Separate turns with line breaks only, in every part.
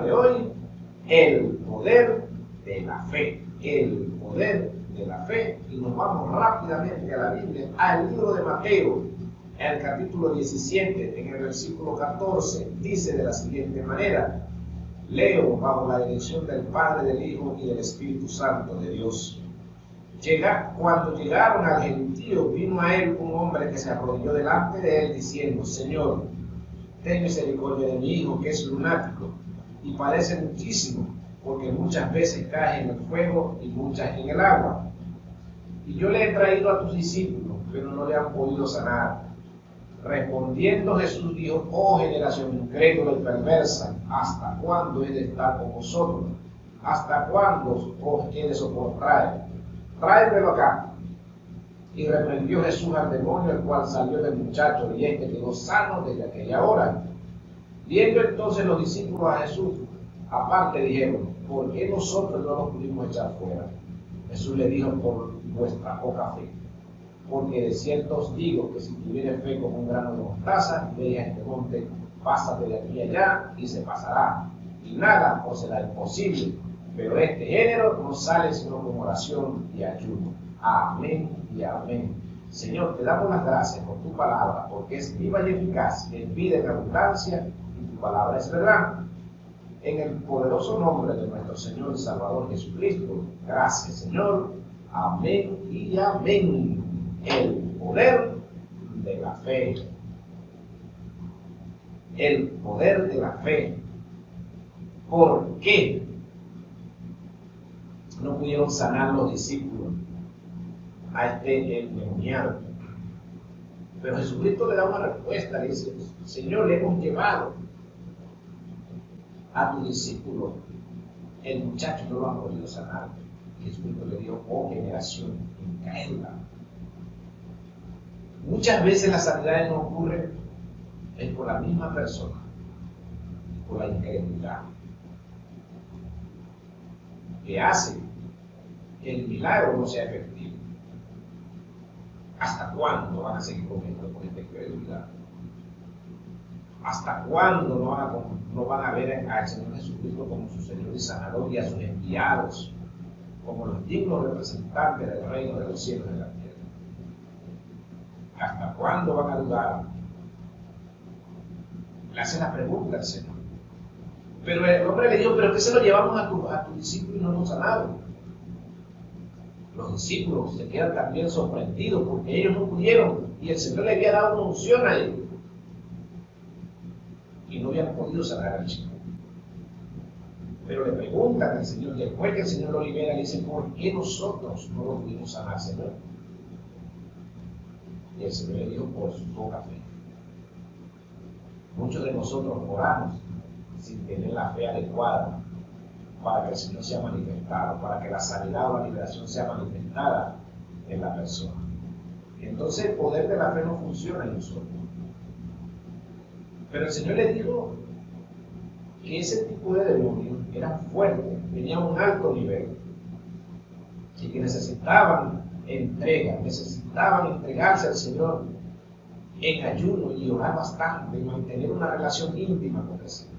tema de hoy, el poder de la fe. El poder de la fe. Y nos vamos rápidamente a la Biblia, al libro de Mateo, en el capítulo 17, en el versículo 14, dice de la siguiente manera. Leo bajo la dirección del Padre, del Hijo y del Espíritu Santo de Dios. Cuando llegaron al gentío, vino a él un hombre que se arrodilló delante de él diciendo: Señor, ten misericordia de mi hijo, que es lunático y padece muchísimo, porque muchas veces cae en el fuego y muchas en el agua. Y yo le he traído a tus discípulos, pero no le han podido sanar. Respondiendo Jesús dijo: Oh generación incrédula y perversa, ¿hasta cuándo he de estar con vosotros? ¿Hasta cuándo os he de soportar? Tráemelo acá. Y reprendió Jesús al demonio, el cual salió del muchacho, y éste quedó sano desde aquella hora. Viendo entonces los discípulos a Jesús, aparte dijeron: ¿por qué nosotros no los pudimos echar fuera? Jesús le dijo: por vuestra poca fe. Porque de cierto os digo que si tuvieres fe como un grano de mostaza, diréis a este monte: pásate de aquí allá, y se pasará, y nada os será imposible. Pero este género no sale sino con oración y ayuno. Amén y amén. Señor, te damos las gracias por tu palabra, porque es viva y eficaz, es vida en abundancia, y tu palabra es verdad. En el poderoso nombre de nuestro Señor y Salvador Jesucristo, gracias, Señor. Amén y amén. El poder de la fe. El poder de la fe. ¿Por qué no pudieron sanar los discípulos a este endemoniado? Pero Jesucristo le da una respuesta, le dice: Señor, le hemos llevado a tu discípulo, el muchacho no lo ha podido sanar. Jesucristo le dijo: oh generación incrédula. Muchas veces las sanidades no ocurren es por la misma persona, por la incredulidad, que hace que el milagro no sea efectivo. ¿Hasta cuándo van a seguir comiendo con esta incredulidad? ¿Hasta cuándo no van a ver al Señor Jesucristo como su Señor y Sanador, y a sus enviados como los dignos representantes del reino de los cielos y de la tierra? ¿Hasta cuándo van a dudar? Le hace la pregunta al Señor. Pero el hombre le dijo: ¿pero qué se lo llevamos a tu discípulo y no nos sanaron? Los discípulos se quedan también sorprendidos porque ellos no pudieron, y el Señor le había dado una unción a ellos y no habían podido sanar al chico. Pero le preguntan al Señor, después que el Señor lo libera, le dicen: ¿por qué nosotros no lo pudimos sanar, Señor? Y el Señor le dijo: por su poca fe. Muchos de nosotros oramos sin tener la fe adecuada para que el Señor sea manifestado, para que la sanidad o la liberación sea manifestada en la persona. Entonces el poder de la fe no funciona en nosotros. Pero el Señor le dijo que ese tipo de demonios eran fuertes, tenían un alto nivel, y que necesitaban entrega, necesitaban entregarse al Señor en ayuno y orar bastante y mantener una relación íntima con el Señor,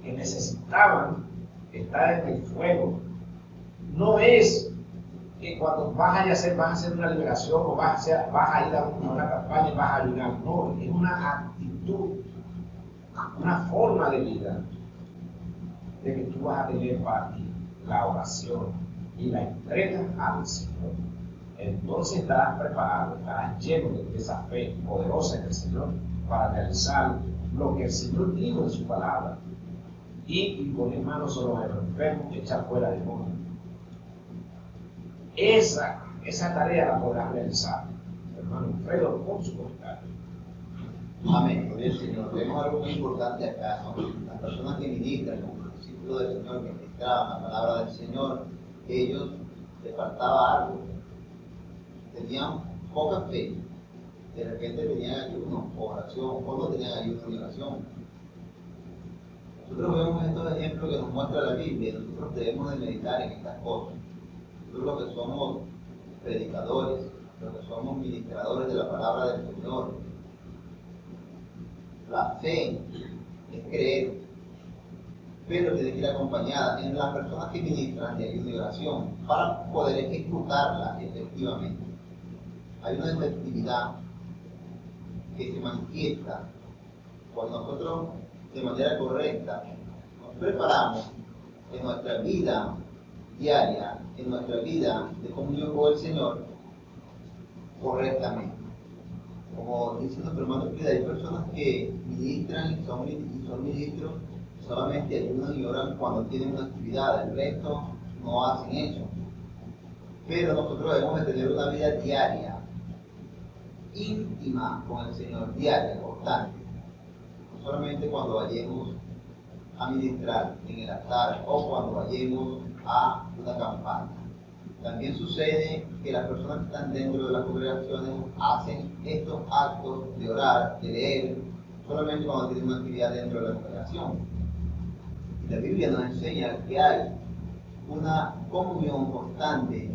que necesitaban estar en el fuego. No es que cuando vas a hacer una liberación o vas a ir a una campaña y vas a ayunar. No, es una actitud, una forma de vida de que tú vas a tener para ti la oración y la entrega al Señor. Entonces estarás preparado, estarás lleno de esa fe poderosa en el Señor para realizar lo que el Señor dijo en su palabra: y poner manos sobre los enfermos y echar fuera demonios. Esa tarea la podrás realizar, hermano Alfredo, con su comentario.
Amén, gloria al Señor. Vemos algo muy importante acá, ¿no? Las personas que ministran, como los discípulos del Señor, que ministraban la palabra del Señor, ellos les faltaba algo. Tenían poca fe. De repente tenían ayuno o oración, o no tenían ayuno ni oración. Nosotros vemos estos ejemplos que nos muestra la Biblia, y nosotros debemos de meditar en estas cosas. Nosotros los que somos predicadores, los que somos ministradores de la palabra del Señor, la fe es creer. pero tiene que ir acompañada en las personas que ministran de ayuno y oración para poder ejecutarla efectivamente. Hay una efectividad que se manifiesta cuando nosotros de manera correcta nos preparamos en nuestra vida diaria, en nuestra vida de comunión con el Señor correctamente. Como dice nuestro hermano Frida, hay personas que ministran y son ministros, solamente ayudan y oran cuando tienen una actividad, el resto no hacen eso. Pero nosotros debemos de tener una vida diaria, íntima con el Señor, diaria, constante. No solamente cuando vayamos a ministrar en el altar o cuando vayamos a una campaña. También sucede que las personas que están dentro de las congregaciones hacen estos actos de orar, de leer, solamente cuando tienen una actividad dentro de la congregación. Y la Biblia nos enseña que hay una comunión constante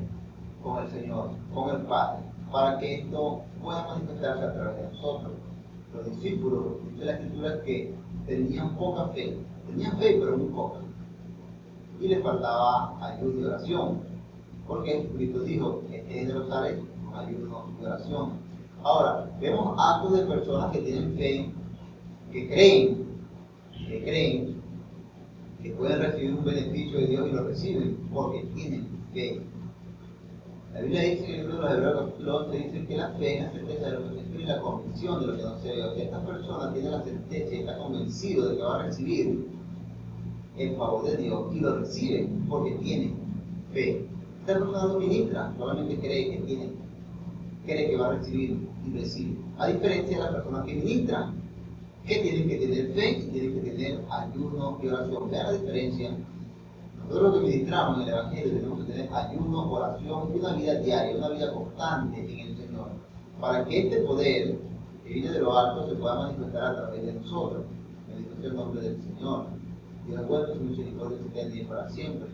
con el Señor, con el Padre, para que esto pueda manifestarse a través de nosotros. Los discípulos, dice la Escritura, que tenían poca fe, pero muy poca, y les faltaba ayuno y oración, porque Jesucristo dijo, de los tales con ayuno y oración. Ahora, vemos actos de personas que tienen fe, que creen que pueden recibir un beneficio de Dios y lo reciben porque tienen fe. La Biblia dice en el libro de los Hebreos capítulo 11 dice que la fe es la certeza de lo que se espera y la convicción de lo que no se ve. O sea, esta persona tiene la certeza y está convencido de que va a recibir el favor de Dios y lo recibe porque tiene fe. Esta persona no ministra, solamente cree que va a recibir y recibe. A diferencia de las personas que ministran, que tienen que tener fe y tienen que tener ayuno y oración. Vean la diferencia. Nosotros los que ministramos en el Evangelio tenemos que tener ayuno, oración y una vida diaria, una vida constante en el Señor, para que este poder que viene de lo alto se pueda manifestar a través de nosotros. Bendito sea el nombre del Señor. Dios es bueno, su misericordia se queda para siempre.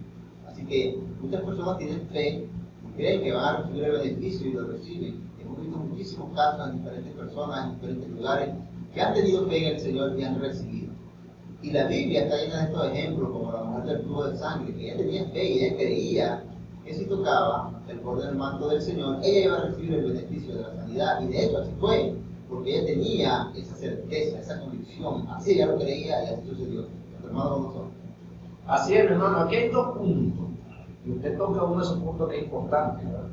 Así que muchas personas tienen fe y creen que van a recibir el beneficio y lo reciben. Hemos visto muchísimos casos en diferentes personas, en diferentes lugares, que han tenido fe en el Señor y han recibido. Y la Biblia está llena de estos ejemplos, como la mujer del flujo de sangre, que ella tenía fe y ella creía que si tocaba el borde del manto del Señor, ella iba a recibir el beneficio de la sanidad. Y de hecho así fue, porque ella tenía esa certeza, esa convicción. Así ella lo creía y así sucedió. Nuestro hermano con nosotros.
Así es, mi hermano. Aquí hay dos puntos. Y usted toca uno de esos puntos que es importante, ¿verdad?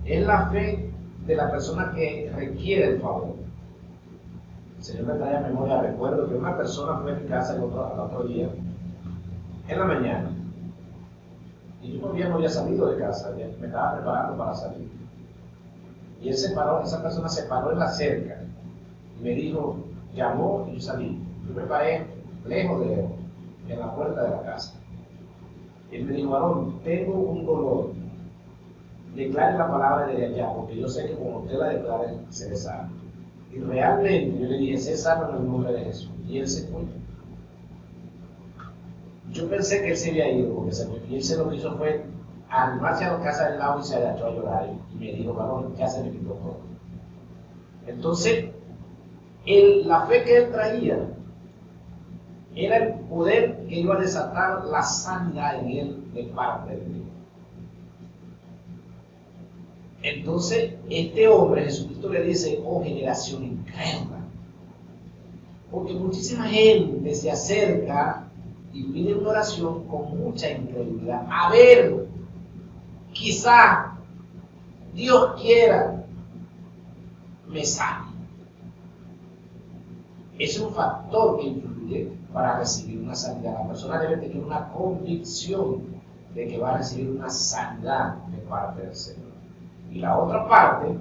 Es la fe de la persona que requiere el favor. El Señor me trae a memoria, recuerdo que una persona fue a mi casa al otro día, en la mañana, y yo todavía no había salido de casa, me estaba preparando para salir. Y esa persona se paró en la cerca y me dijo, llamó y yo salí. Yo me paré lejos de él, en la puerta de la casa. Y él me dijo, varón, tengo un dolor. Declare la palabra desde allá, porque yo sé que como usted la declare, se le sana. Y realmente yo le dije, sé sano en el nombre de Jesús. Y él se fue. Yo pensé que él se había ido, porque y él lo que hizo fue animarse a la casa del lado y se agachó a llorar. Y me dijo, varón, ya se me quitó todo. Entonces, la fe que él traía era el poder que iba a desatar la sanidad en él de parte de Dios. Entonces, este hombre, Jesucristo le dice, oh generación incrédula, porque muchísima gente se acerca y pide una oración con mucha incredulidad. A ver, quizá Dios quiera me sane. Es un factor que influye para recibir una sanidad. La persona debe tener una convicción de que va a recibir una sanidad de parte del Señor. Y la otra parte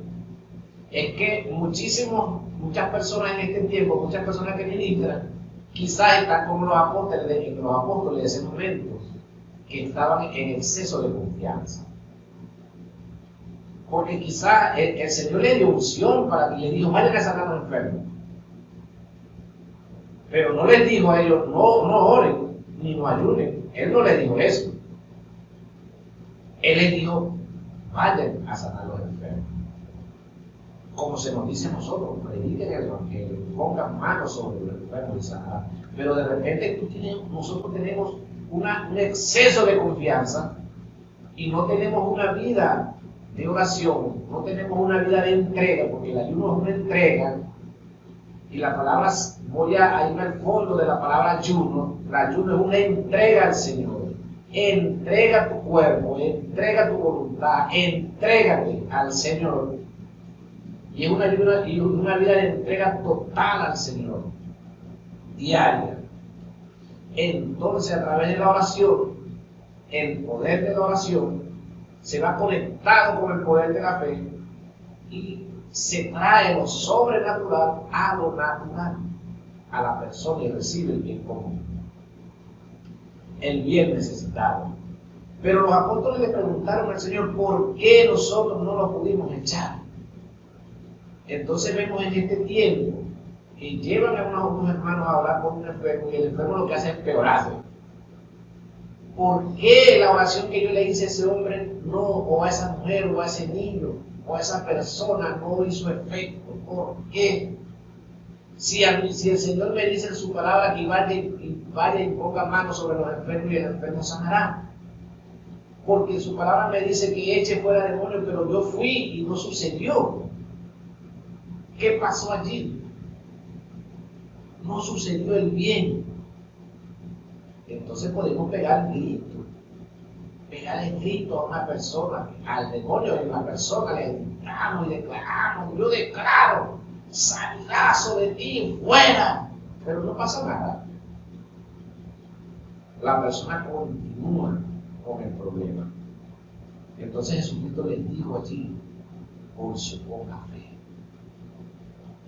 es que muchas personas en este tiempo, muchas personas que ministran, quizás están como los apóstoles de ese momento, que estaban en exceso de confianza. Porque quizás el Señor le dio unción para que le dijo, vayan a sanar a los enfermos. Pero no les dijo a ellos, no oren, ni no ayunen. Él no les dijo eso. Él les dijo, vayan a sanar a los enfermos. como se nos dice a nosotros, prediquen el evangelio, pongan manos sobre los enfermos y sanarán. Pero de repente nosotros tenemos un exceso de confianza y no tenemos una vida de oración, no tenemos una vida de entrega, porque el ayuno es una entrega. Y la palabra, voy a ir al fondo de la palabra ayuno. El ayuno es una entrega al Señor. Entrega tu cuerpo, entrega tu voluntad, entrégate al Señor. Y es una vida de entrega total al Señor, diaria. Entonces, a través de la oración, el poder de la oración se va conectado con el poder de la fe y se trae lo sobrenatural a lo natural, a la persona, y recibe el bien común, el bien necesitado. Pero los apóstoles le preguntaron al Señor por qué nosotros no lo pudimos echar. Entonces vemos en este tiempo que llevan a unos hermanos a hablar con un enfermo y el enfermo lo que hace es empeorarse. ¿Por qué la oración que yo le hice a ese hombre no, o a esa mujer, o a ese niño, o a esa persona no hizo efecto? ¿Por qué? Si el Señor me dice en su palabra que vaya y ponga manos sobre los enfermos y el enfermo sanará. Porque en su palabra me dice que eche fuera demonios, pero yo fui y no sucedió. ¿Qué pasó allí? No sucedió el bien. Entonces podemos pegar el grito a una persona, al demonio de una persona, le gritamos y declaramos, yo declaro sanidad sobre ti, fuera, pero no pasa nada. La persona continúa con el problema. Entonces Jesucristo les dijo allí, por su poca fe.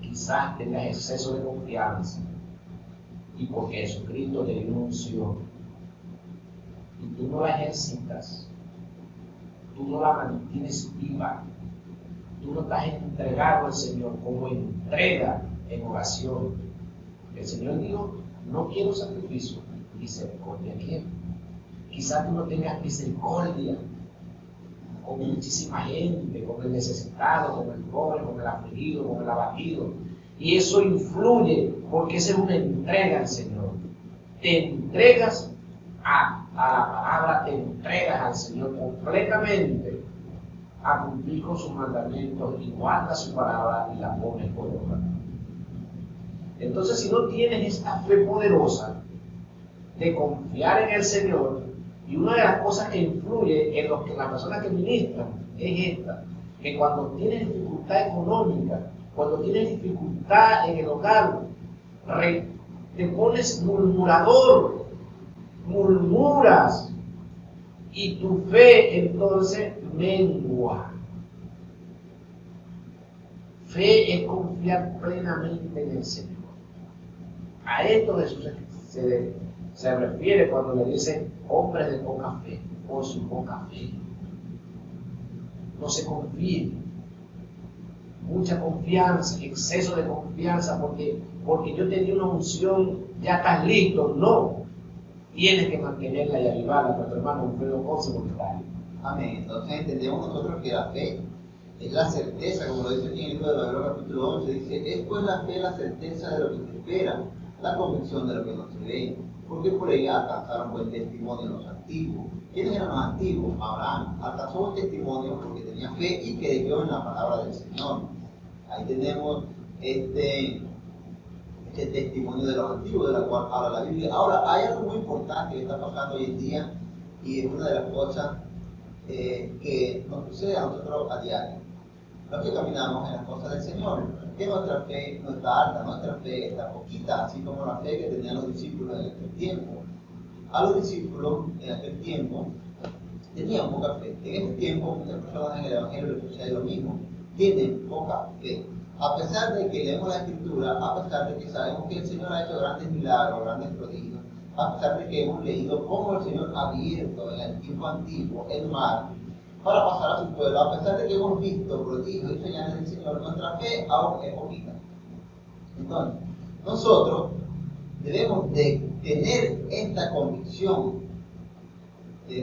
Quizás tengas exceso de confianza y porque Jesucristo te dio una unción y tú no la ejercitas, tú no la mantienes viva, tú no estás entregado al Señor como entrega en oración. El Señor dijo, no quiero sacrificio, misericordia quiero. Quizás tú no tengas misericordia con muchísima gente, con el necesitado, con el pobre, con el afligido, con el abatido. Y eso influye porque esa es una entrega al Señor. Te entregas a la palabra, te entregas al Señor completamente a cumplir con sus mandamientos y guardas su palabra y la pones por obra. Entonces, si no tienes esta fe poderosa de confiar en el Señor, y una de las cosas que influye en las personas que ministran es esta, que cuando tienes dificultad económica, cuando tienes dificultad en el hogar, te pones murmurador, murmuras, y tu fe entonces mengua. Fe es confiar plenamente en el Señor. A esto Jesús se refiere cuando le dice hombres de poca fe, por su poca fe. No se confíen. Mucha confianza, exceso de confianza, porque yo te di una unción, ya estás listo. No, tienes que mantenerla y avivarla. Nuestro hermano Wilfredo Ponce, porque está ahí.
Amén. Entonces entendemos nosotros que la fe es la certeza, como lo dice aquí en el libro de Hebreos capítulo 11, dice, es pues la fe la certeza de lo que se espera, la convicción de lo que no se ve, porque por ella alcanzaron buen testimonio los antiguos. ¿Quiénes eran los antiguos? Abraham alcanzó buen testimonio porque tenía fe y creyó en la palabra del Señor. Ahí tenemos este testimonio de los antiguos, de la cual habla la Biblia. Ahora, hay algo muy importante que está pasando hoy en día, y es una de las cosas que nos sucede a nosotros a diario. Los que caminamos en las cosas del Señor, que nuestra fe no está alta, nuestra fe está poquita, así como la fe que tenían los discípulos en aquel tiempo. A los discípulos en aquel tiempo tenían poca fe. En este tiempo, muchas personas en el Evangelio les sucede lo mismo, tienen poca fe. A pesar de que leemos la Escritura, a pesar de que sabemos que el Señor ha hecho grandes milagros, grandes prodigios, a pesar de que hemos leído cómo el Señor ha abierto en el tiempo antiguo el mar para pasar a su pueblo, a pesar de que hemos visto prodigios y señales del Señor, nuestra fe aún es poquita. Entonces, nosotros debemos de tener esta convicción, y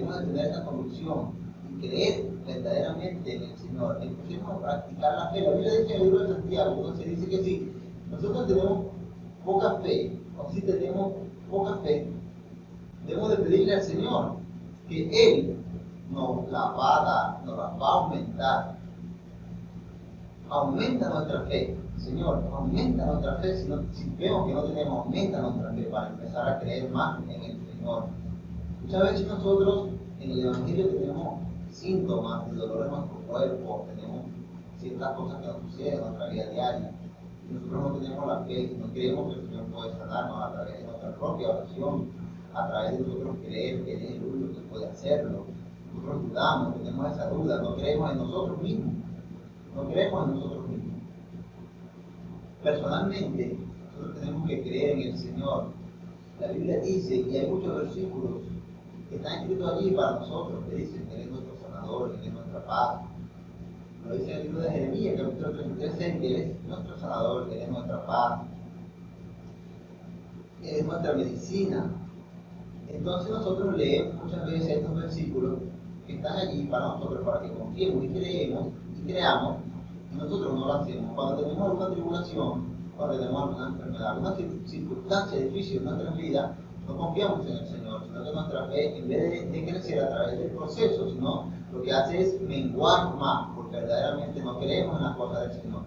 creer verdaderamente en el Señor, empecemos a practicar la fe. La Biblia dice en el libro de Santiago, entonces dice que si nosotros tenemos poca fe, o si tenemos poca fe, debemos de pedirle al Señor que Él nos la va a dar, nos la va a aumentar. Aumenta nuestra fe, Señor, aumenta nuestra fe. Si vemos que no tenemos, aumenta nuestra fe para empezar a creer más en el Señor. Muchas veces nosotros en el Evangelio tenemos síntomas de dolor en nuestro cuerpo, tenemos ciertas cosas que nos suceden en nuestra vida diaria. Y nosotros no tenemos la fe, no creemos que el Señor puede sanarnos a través de nuestra propia oración, a través de nosotros creer que Él es el único que puede hacerlo. Nosotros dudamos, tenemos esa duda, no creemos en nosotros mismos. No creemos en nosotros mismos. Personalmente, nosotros tenemos que creer en el Señor. La Biblia dice, y hay muchos versículos que están escritos allí para nosotros, que dicen que Él es nuestro sanador, Él es nuestra paz. Lo dice en el libro de Jeremías, capítulo 33, que Él es nuestro sanador, Él es nuestra paz, Él es nuestra medicina. Entonces nosotros leemos muchas veces estos versículos que están allí para nosotros, para que confiemos y creemos y creamos, y nosotros no lo hacemos. Cuando tenemos alguna tribulación, cuando tenemos alguna enfermedad, alguna circunstancia difícil en nuestra vida, no confiamos en el Señor, sino que nuestra fe, en vez de crecer a través del proceso, sino lo que hace es menguar más, porque verdaderamente no creemos en las cosas del Señor.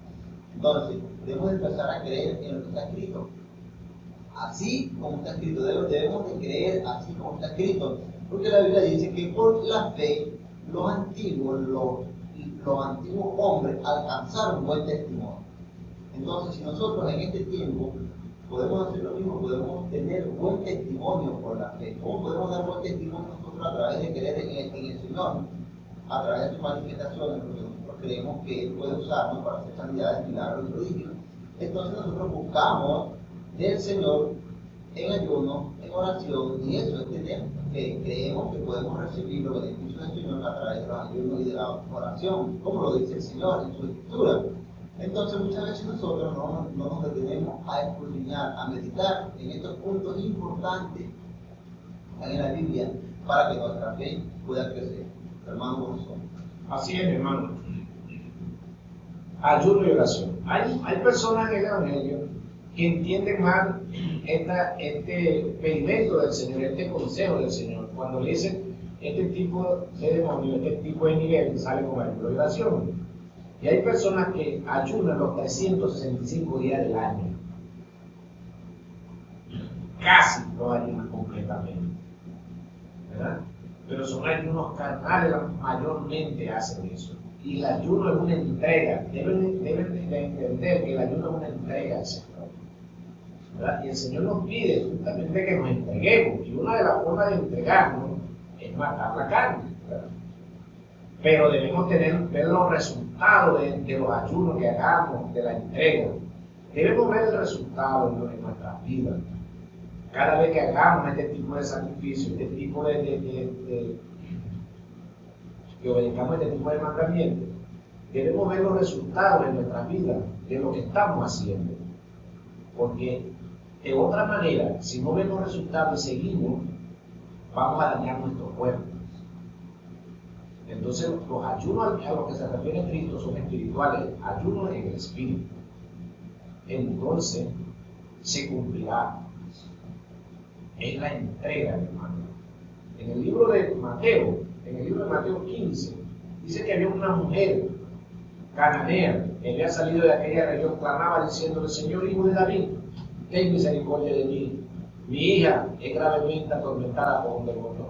Entonces, debemos empezar a creer en lo que está escrito. Así como está escrito, debemos de creer así como está escrito, porque la Biblia dice que por la fe los antiguos hombres alcanzaron buen testimonio. Entonces, si nosotros en este tiempo podemos hacer lo mismo, podemos tener buen testimonio por la fe. ¿Cómo podemos dar buen testimonio nosotros a través de creer en el Señor? A través de sus manifestaciones, porque nosotros creemos que Él puede usarnos para hacer sanidades, milagros y prodigios. Entonces nosotros buscamos del Señor en ayuno, en oración, y eso es tener fe. Creemos que podemos recibir los beneficios del Señor a través de los ayunos y de la oración, como lo dice el Señor en su Escritura. Entonces muchas veces nosotros no nos detenemos a escudriñar, a meditar en estos puntos importantes en la Biblia para que nuestra fe pueda crecer. Hermano Gonzalo.
Así es, mi hermano. Ayuno y oración. Hay personas en el Evangelio que entienden mal este pedimento del Señor, este consejo del Señor. Cuando le dicen este tipo de demonio, este tipo de nivel, sale con ayuno y oración. Y hay personas que ayunan los 365 días del año. Casi los ayunan completamente, ¿verdad? Pero son ayunos carnales, mayormente hacen eso. Y el ayuno es una entrega. Deben de entender que el ayuno es una entrega al Señor, ¿verdad? Y el Señor nos pide justamente que nos entreguemos. Y una de las formas de entregarnos es matar la carne, ¿verdad? Pero debemos ver los resultados de los ayunos que hagamos, de la entrega. Debemos ver el resultado en nuestras vidas. Cada vez que hagamos este tipo de sacrificio, este tipo que obedezcamos este tipo de mandamientos, debemos ver los resultados en nuestras vidas de lo que estamos haciendo. Porque de otra manera, si no vemos resultados y seguimos, vamos a dañar nuestro cuerpo. Entonces, los ayunos a los que se refiere Cristo son espirituales, ayunos en el espíritu. Entonces, se cumplirá. Es la entrega, hermano. En el libro de Mateo 15, dice que había una mujer cananea que había salido de aquella región, clamaba diciéndole: Señor, hijo de David, ten misericordia de mí. Mi hija es gravemente atormentada por un demonio.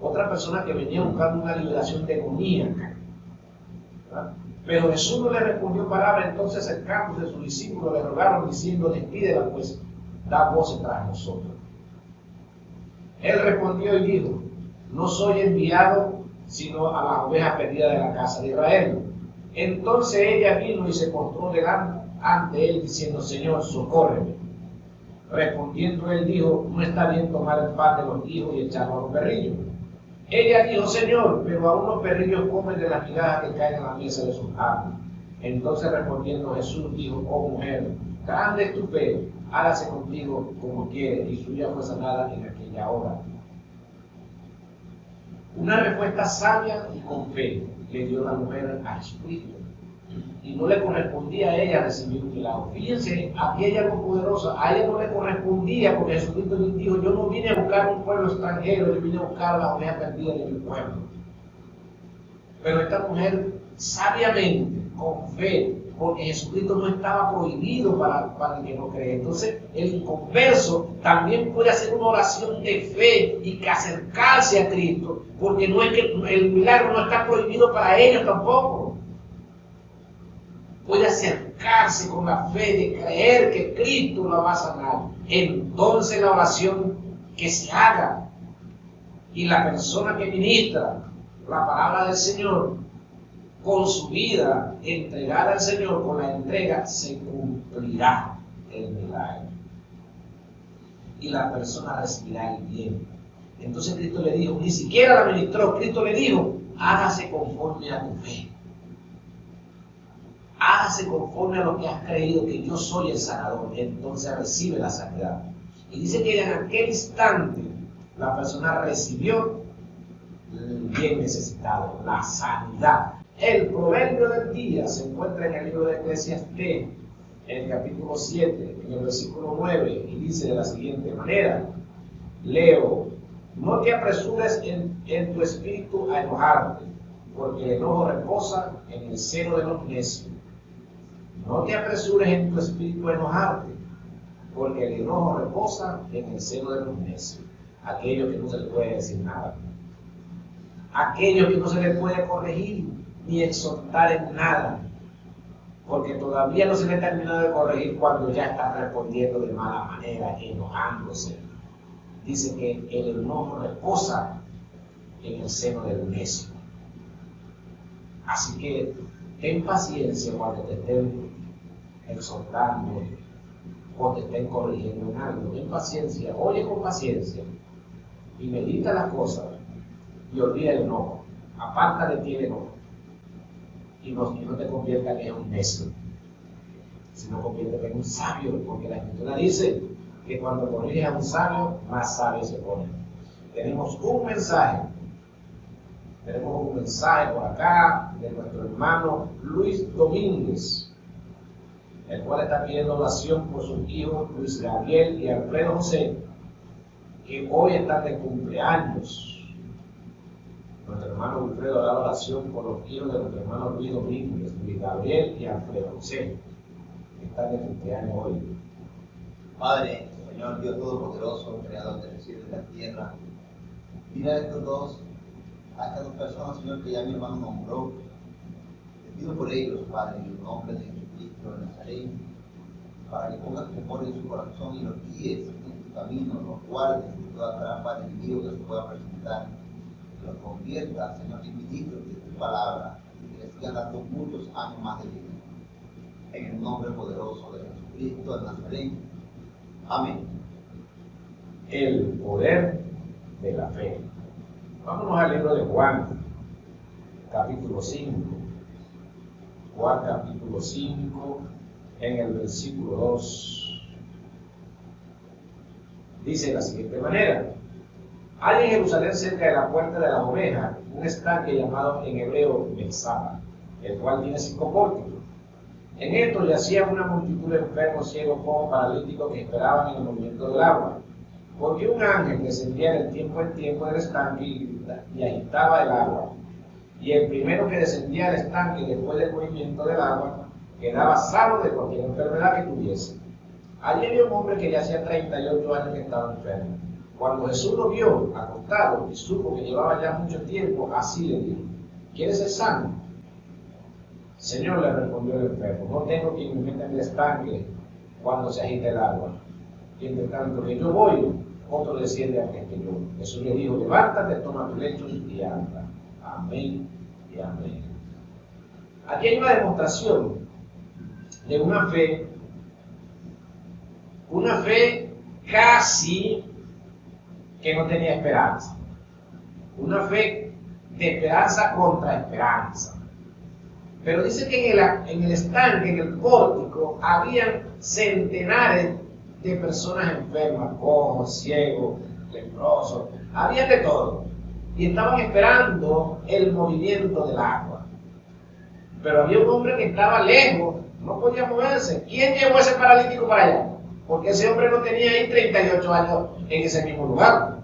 Otra persona que venía buscando una liberación demoníaca, ¿verdad? Pero Jesús no le respondió palabra. Entonces, acercándose a sus discípulos, le rogaron diciendo: despídela, pues da voces tras nosotros. Él respondió y dijo: no soy enviado sino a las ovejas perdidas de la casa de Israel. Entonces ella vino y se postró delante ante él diciendo: Señor, socórreme. Respondiendo él dijo: no está bien tomar el pan de los hijos y echarlo a los perrillos. Ella dijo: Señor, pero aún los perrillos comen de las migajas que caen en la mesa de sus amos. Entonces respondiendo Jesús dijo: oh mujer, grande es tu fe, hágase contigo como quieres. Y su hija fue sanada en aquella hora. Una respuesta sabia y con fe le dio la mujer a Jesucristo. Y no le correspondía a ella recibir un milagro. Fíjense, aquí hay algo poderoso. A ella no le correspondía, porque Jesucristo le dijo: yo no vine a buscar un pueblo extranjero, yo vine a buscar la oveja perdida de mi pueblo. Pero esta mujer, sabiamente, con fe, porque Jesucristo no estaba prohibido para el que no cree. Entonces, el inconverso también puede hacer una oración de fe y que acercarse a Cristo, porque no es que el milagro no está prohibido para ellos tampoco. Puede acercarse con la fe de creer que Cristo la va a sanar. Entonces la oración que se haga y la persona que ministra la palabra del Señor, con su vida entregada al Señor, con la entrega, se cumplirá el milagro. Y la persona recibirá el bien. Entonces Cristo le dijo, ni siquiera la ministró, Cristo le dijo: hágase conforme a tu fe. Hágase conforme a lo que has creído, que yo soy el sanador. Entonces recibe la sanidad. Y dice que en aquel instante la persona recibió el bien necesitado, la sanidad. El proverbio del día se encuentra en el libro de Eclesiastés, en el capítulo 7, en el versículo 9, y dice de la siguiente manera: leo, no te apresures en tu espíritu a enojarte, porque el enojo reposa en el seno de los necios. No te apresures en tu espíritu a enojarte, porque el enojo reposa en el seno de los necios. Aquellos que no se les puede decir nada, aquellos que no se les puede corregir ni exhortar en nada, porque todavía no se le ha terminado de corregir cuando ya está respondiendo de mala manera, enojándose. Dice que el enojo reposa en el seno del necio. Así que ten paciencia cuando te estén exhortando o te estén corrigiendo en algo. Ten paciencia, oye con paciencia y medita las cosas y olvida el enojo. Aparta de ti el enojo. Y no te conviertas en un necio, sino conviértete en un sabio, porque la Escritura dice que cuando corriges a un sabio, más sabio se pone. Tenemos un mensaje por acá de nuestro hermano Luis Domínguez, el cual está pidiendo oración por sus hijos Luis Gabriel y Alfredo José, que hoy están de cumpleaños. Nuestro hermano Wilfredo hará oración por los hijos de nuestro hermano Luis Domínguez, Luis Gabriel y Alfredo José, que están de cumpleaños hoy.
Padre, Señor Dios Todopoderoso, Creador del cielo y de la tierra, mira a estas dos personas, Señor, que ya mi hermano nombró. Te pido por ellos, Padre, en el nombre de Jesucristo de Nazaret, para que pongas temor en su corazón y los guíes en tu camino, los guardes de toda trampa del enemigo que se pueda presentar. Que los convierta, Señor, en ministros de tu palabra, y que les sigan dando muchos años más de vida. En el nombre poderoso de Jesucristo de Nazaret. Amén.
El poder de la fe. Vámonos al libro de Juan, capítulo 5. Juan, capítulo 5, en el versículo 2. Dice de la siguiente manera: hay en Jerusalén, cerca de la puerta de las ovejas, un estanque llamado en hebreo Betsabé, el cual tiene 5 pórticos. En esto yacía una multitud de enfermos, ciegos, cojos, paralíticos, que esperaban en el movimiento del agua. Porque un ángel descendía de tiempo en tiempo del estanque y agitaba el agua. Y el primero que descendía del estanque después del movimiento del agua quedaba sano de cualquier enfermedad que tuviese. Allí había un hombre que ya hacía 38 años que estaba enfermo. Cuando Jesús lo vio acostado y supo que llevaba ya mucho tiempo, así le dijo: ¿quieres ser sano? Señor, le respondió el enfermo, no tengo quien me meta en el estanque cuando se agita el agua. Y entre tanto que yo voy, otro desciende antes que yo. Jesús le dijo: levántate, toma tu lecho y anda. Amén y amén. Aquí hay una demostración de una fe casi que no tenía esperanza. Una fe de esperanza contra esperanza. Pero dice que en el estanque, en el pórtico, habían centenares de personas enfermas, cojos, ciegos, leprosos, había de todo. y estaban esperando el movimiento del agua. Pero había un hombre que estaba lejos, no podía moverse. ¿Quién llevó a ese paralítico para allá? Porque ese hombre no tenía ahí 38 años en ese mismo lugar.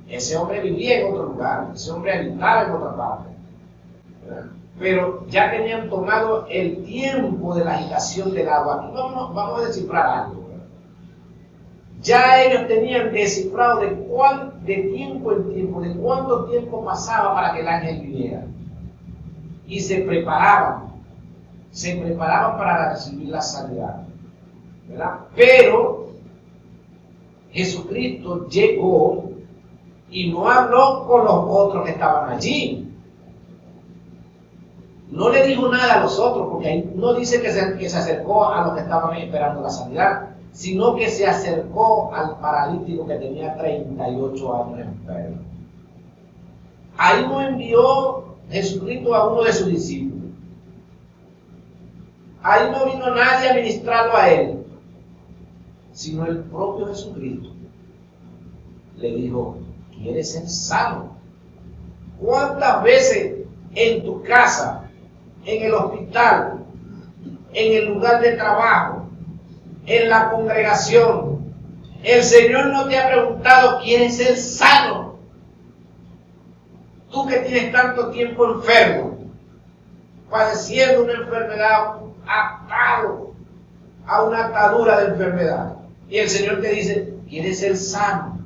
Ese hombre vivía en otro lugar, ese hombre habitaba en otra parte. ¿Verdad? Pero ya tenían tomado el tiempo de la agitación del agua. Aquí vamos a descifrar algo. ¿Verdad? Ya ellos tenían descifrado de tiempo en tiempo, de cuánto tiempo pasaba para que el ángel viniera. Y se preparaban para recibir la sanidad, ¿verdad? Pero Jesucristo llegó y no habló con los otros que estaban allí. No le dijo nada a los otros, porque ahí no dice que se acercó a los que estaban esperando la sanidad, sino que se acercó al paralítico que tenía 38 años enfermo. Ahí no envió Jesucristo a uno de sus discípulos. Ahí no vino nadie a ministrarlo a él, sino el propio Jesucristo. Le dijo: ¿quieres ser sano? ¿Cuántas veces en tu casa, en el hospital, en el lugar de trabajo, en la congregación, el Señor no te ha preguntado: ¿quieres ser sano? Tú que tienes tanto tiempo enfermo, padeciendo una enfermedad, atado a una atadura de enfermedad, y el Señor te dice: ¿quieres ser sano?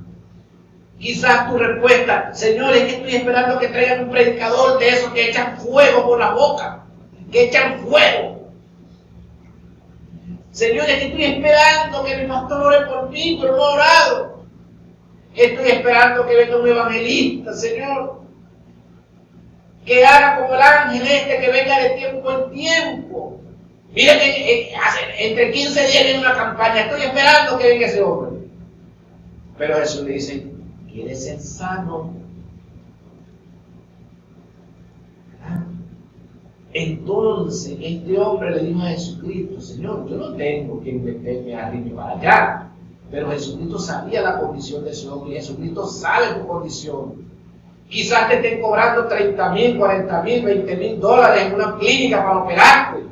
Quizás tu respuesta: Señor, es que estoy esperando que traigan un predicador de esos que echan fuego por la boca, que echan fuego. Señor, es que estoy esperando que mi pastor ore por mí, pero no ha orado. Estoy esperando que venga un evangelista, Señor, que haga como el ángel que venga de tiempo en tiempo. Mira que entre 15 días viene una campaña, estoy esperando que venga ese hombre. Pero Jesús le dice: ¿quieres ser sano? Entonces este hombre le dijo a Jesucristo: Señor, yo no tengo quien meterme arriba y para allá. Pero Jesucristo sabía la condición de ese hombre, y Jesucristo sabe tu condición. Quizás te estén cobrando $30,000, $40,000, $20,000 en una clínica para operarte,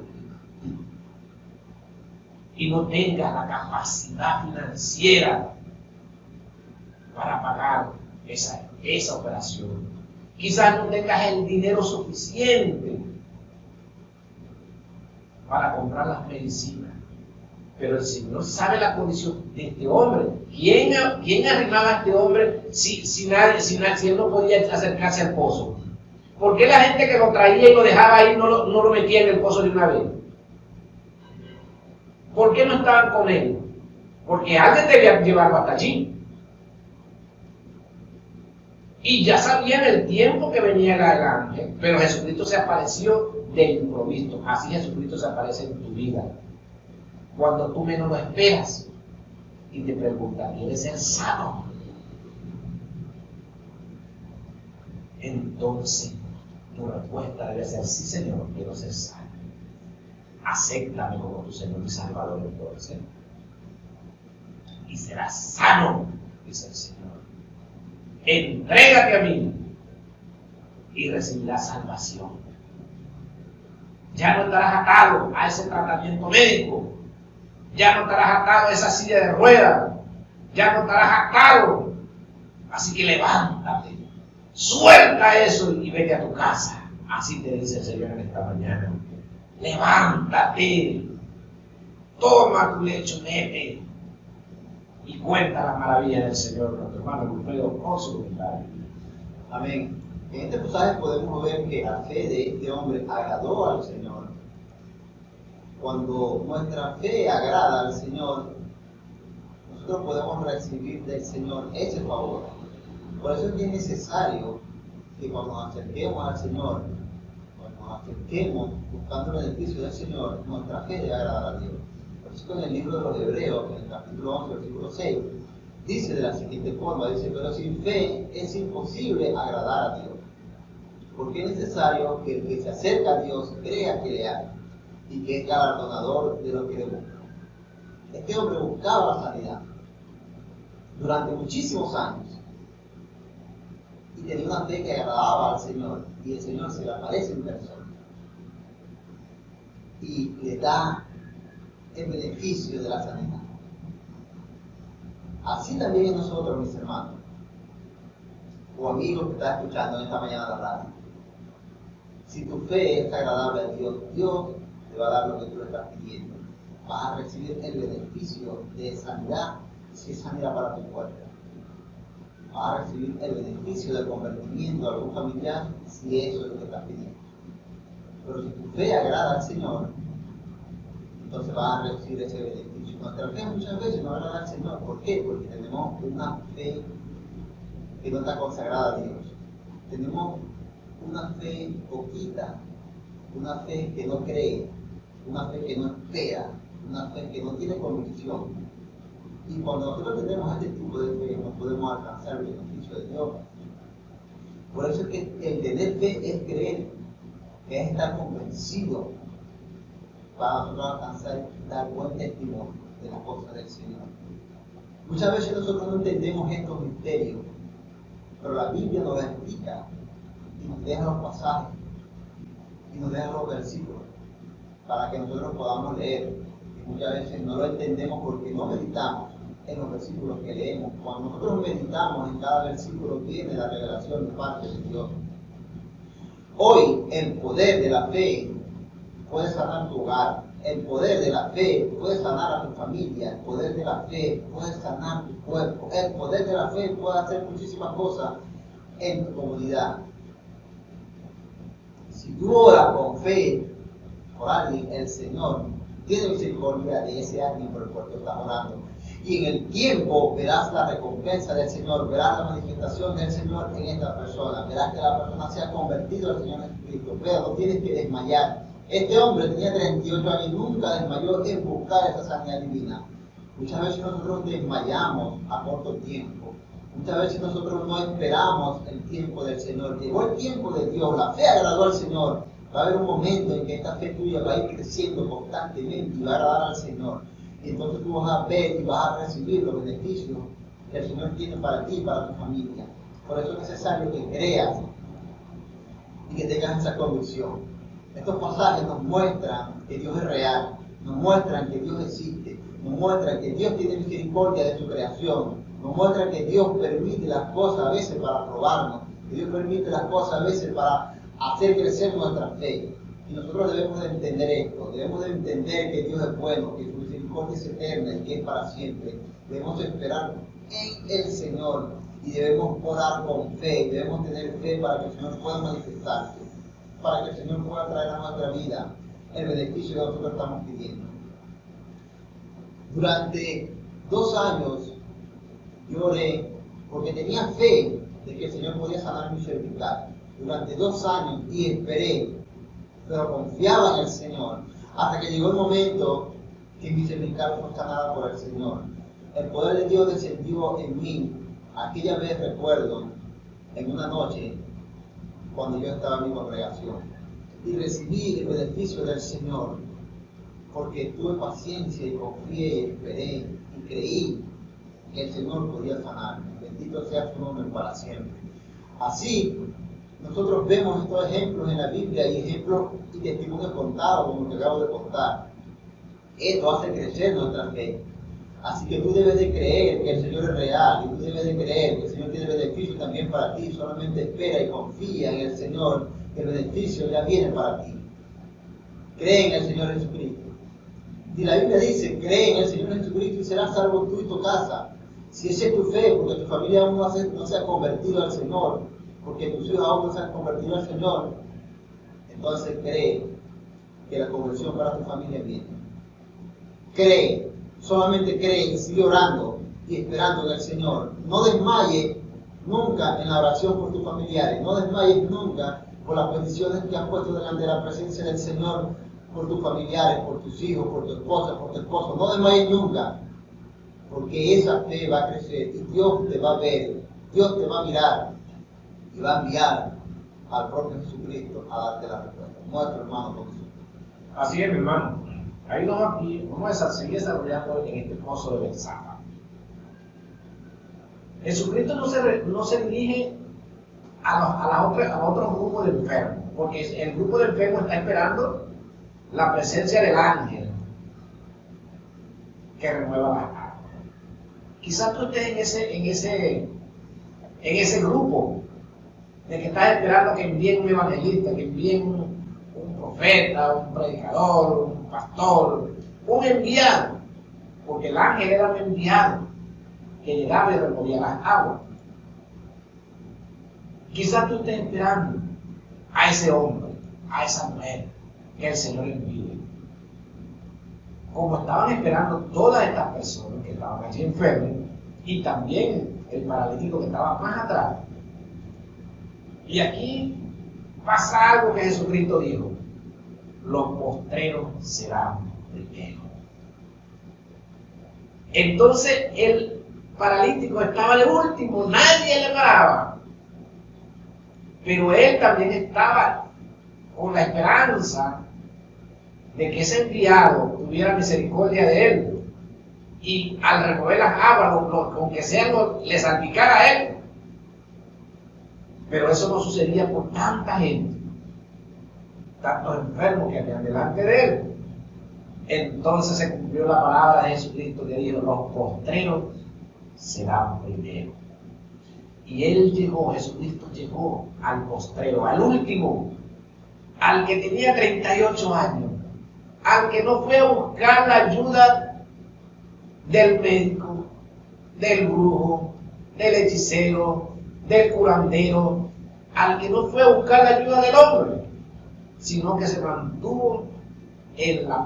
y no tengas la capacidad financiera para pagar esa operación. Quizás no tengas el dinero suficiente para comprar las medicinas. Pero el Señor sabe la condición de este hombre. ¿Quién arrimaba a este hombre si él no podía acercarse al pozo? ¿Por qué la gente que lo traía y lo dejaba ahí no lo metía en el pozo de una vez? ¿Por qué no estaban con él? Porque alguien debía llevarlo hasta allí. Y ya sabían el tiempo que venía el ángel, pero Jesucristo se apareció de improviso. Así Jesucristo se aparece en tu vida, cuando tú menos lo esperas, y te pregunta: ¿quieres ser sano? Entonces tu respuesta debe ser: sí, Señor, quiero ser sano. Acéptame como tu Señor y Salvador entonces, y serás sano, dice el Señor. Entrégate a mí y recibirás salvación. Ya no estarás atado a ese tratamiento médico, ya no estarás atado a esa silla de ruedas, ya no estarás atado. Así que levántate, suelta eso y vete a tu casa. Así te dice el Señor en esta mañana. Levántate, toma tu lecho, vete y cuenta las maravillas del Señor. Nuestro hermano Wilfredo con su comentario.
Amén. En este pasaje podemos ver que la fe de este hombre agradó al Señor. Cuando nuestra fe agrada al Señor, nosotros podemos recibir del Señor ese favor. Por eso es que es necesario que cuando nos acerquemos al Señor, cuando nos acerquemos buscando el beneficio del Señor, nuestra fe debe agradar a Dios. Por eso en el libro de los Hebreos, en el capítulo 11, versículo 6, dice de la siguiente forma: dice, pero sin fe es imposible agradar a Dios, porque es necesario que el que se acerca a Dios crea que le hay y que es galardonador de lo que le busca. Este hombre buscaba la sanidad durante muchísimos años, y tenía una fe que agradaba al Señor, y el Señor se le aparece en persona y le da el beneficio de la sanidad. Así también es nosotros, mis hermanos, o amigos que están escuchando en esta mañana la radio. Si tu fe es agradable a Dios, Dios te va a dar lo que tú le estás pidiendo. Vas a recibir el beneficio de sanidad, si es sanidad para tu cuerpo. Vas a recibir el beneficio del convertimiento de algún familiar, si eso es lo que estás pidiendo. Pero si tu fe agrada al Señor, entonces vas a recibir ese beneficio. Nuestra fe muchas veces no agrada al Señor. ¿Por qué? Porque tenemos una fe que no está consagrada a Dios. Tenemos una fe poquita, una fe que no cree, una fe que no espera, una fe que no tiene convicción. Y cuando nosotros tenemos este tipo de fe, no podemos alcanzar el beneficio de Dios. Por eso es que el tener fe es creer, que es estar convencido para nosotros alcanzar y dar buen testimonio de las cosas del Señor. Muchas veces nosotros no entendemos estos misterios, pero la Biblia nos explica y nos deja los pasajes y nos deja los versículos para que nosotros podamos leer. Y muchas veces no lo entendemos porque no meditamos en los versículos que leemos. Cuando nosotros meditamos en cada versículo viene la revelación de parte de Dios. Hoy el poder de la fe puede sanar tu hogar, el poder de la fe puede sanar a tu familia, el poder de la fe puede sanar tu cuerpo, el poder de la fe puede hacer muchísimas cosas en tu comunidad. Si tú oras con fe por alguien, el Señor tiene misericordia de ese alguien por el cual tú estás orando. Y en el tiempo verás la recompensa del Señor, verás la manifestación del Señor en esta persona, verás que la persona se ha convertido al Señor Jesucristo. Pero no tienes que desmayar. Este hombre tenía 38 años y nunca desmayó en buscar esa sanidad divina. Muchas veces nosotros desmayamos a corto tiempo. Muchas veces nosotros no esperamos el tiempo del Señor. Llegó el tiempo de Dios, la fe agradó al Señor. Va a haber un momento en que esta fe tuya va a ir creciendo constantemente y va a agradar al Señor. Y entonces tú vas a ver y vas a recibir los beneficios que el Señor tiene para ti y para tu familia. Por eso es necesario que creas y que tengas esa convicción. Estos pasajes nos muestran que Dios es real, nos muestran que Dios existe, nos muestran que Dios tiene misericordia de su creación, nos muestran que Dios permite las cosas a veces para probarnos, que Dios permite las cosas a veces para hacer crecer nuestra fe. Y nosotros debemos de entender esto, debemos de entender que Dios es bueno, que su misericordia es eterna y que es para siempre. Debemos esperar en el Señor y debemos orar con fe, debemos tener fe para que el Señor pueda manifestarse, para que el Señor pueda traer a nuestra vida el beneficio que nosotros estamos pidiendo. Durante 2 años yo oré porque tenía fe de que el Señor podía sanar mi cervical. Durante 2 años y esperé, pero confiaba en el Señor, hasta que llegó el momento que mi cervical fue sanada por el Señor. El poder de Dios descendió en mí. Aquella vez recuerdo, en una noche, cuando yo estaba en mi congregación, y recibí el beneficio del Señor, porque tuve paciencia y confié y esperé y creí que el Señor podía sanarme. Bendito sea su nombre para siempre. Así, nosotros vemos estos ejemplos en la Biblia y ejemplos y testimonios contados, como que acabo de contar. Esto hace crecer nuestra fe. Así que tú debes de creer que el Señor es real y tú debes de creer que el Señor tiene beneficio también para ti. Solamente espera y confía en el Señor, que el beneficio ya viene para ti. Cree en el Señor Jesucristo. Y la Biblia dice, cree en el Señor Jesucristo y serás salvo tú y tu casa. Si esa es tu fe, porque tu familia aún no se ha convertido al Señor, porque tus hijos aún no se han convertido al Señor, entonces cree que la conversión para tu familia viene. Cree. Solamente cree y sigue orando y esperando en el Señor. No desmayes nunca en la oración por tus familiares. No desmayes nunca por las peticiones que has puesto delante de la presencia del Señor por tus familiares, por tus hijos, por tu esposa, por tu esposo. No desmayes nunca, porque esa fe va a crecer y Dios te va a ver, Dios te va a mirar y va a enviar al propio Jesucristo a darte la respuesta. Nuestro hermano con Jesús.
Así es, mi hermano. Ahí vamos a seguir desarrollando en este pozo de Betsabé. Jesucristo no se dirige a otro grupo de enfermos, porque el grupo de enfermos está esperando la presencia del ángel que remueva las aguas. Quizás tú estés en ese grupo de que estás esperando que envíen un evangelista, que envíen un profeta, un predicador, un pastor, un enviado, porque el ángel era un enviado que llegaba y removía las aguas. Quizás tú estés esperando a ese hombre, a esa mujer que el Señor envíe. Como estaban esperando todas estas personas que estaban allí enfermas, y también el paralítico que estaba más atrás. Y aquí pasa algo que Jesucristo dijo: los postreros serán primeros. Entonces el paralítico estaba de último, nadie le paraba. Pero él también estaba con la esperanza de que ese enviado tuviera misericordia de él y al remover las aguas, aunque sea le salpicara a él. Pero eso no sucedía por tanta gente, tantos enfermos que habían delante de él. Entonces se cumplió la palabra de Jesucristo que dijo: los postreros serán primeros. Y él llegó, Jesucristo llegó al postrero, al último, al que tenía 38 años, al que no fue a buscar la ayuda del médico, del brujo, del hechicero, del curandero, al que no fue a buscar la ayuda del hombre, sino que se mantuvo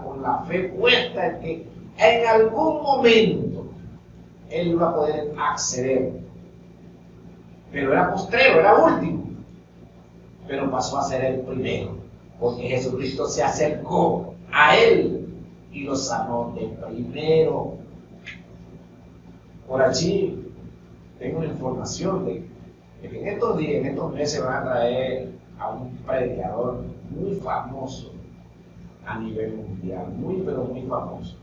con la fe puesta en que en algún momento él iba a poder acceder. Pero era postrero, era último, pero pasó a ser el primero, porque Jesucristo se acercó a él y lo sanó de primero. Por allí tengo una información de que en estos días, en estos meses van a traer a un predicador muy famoso a nivel mundial, pero muy famoso.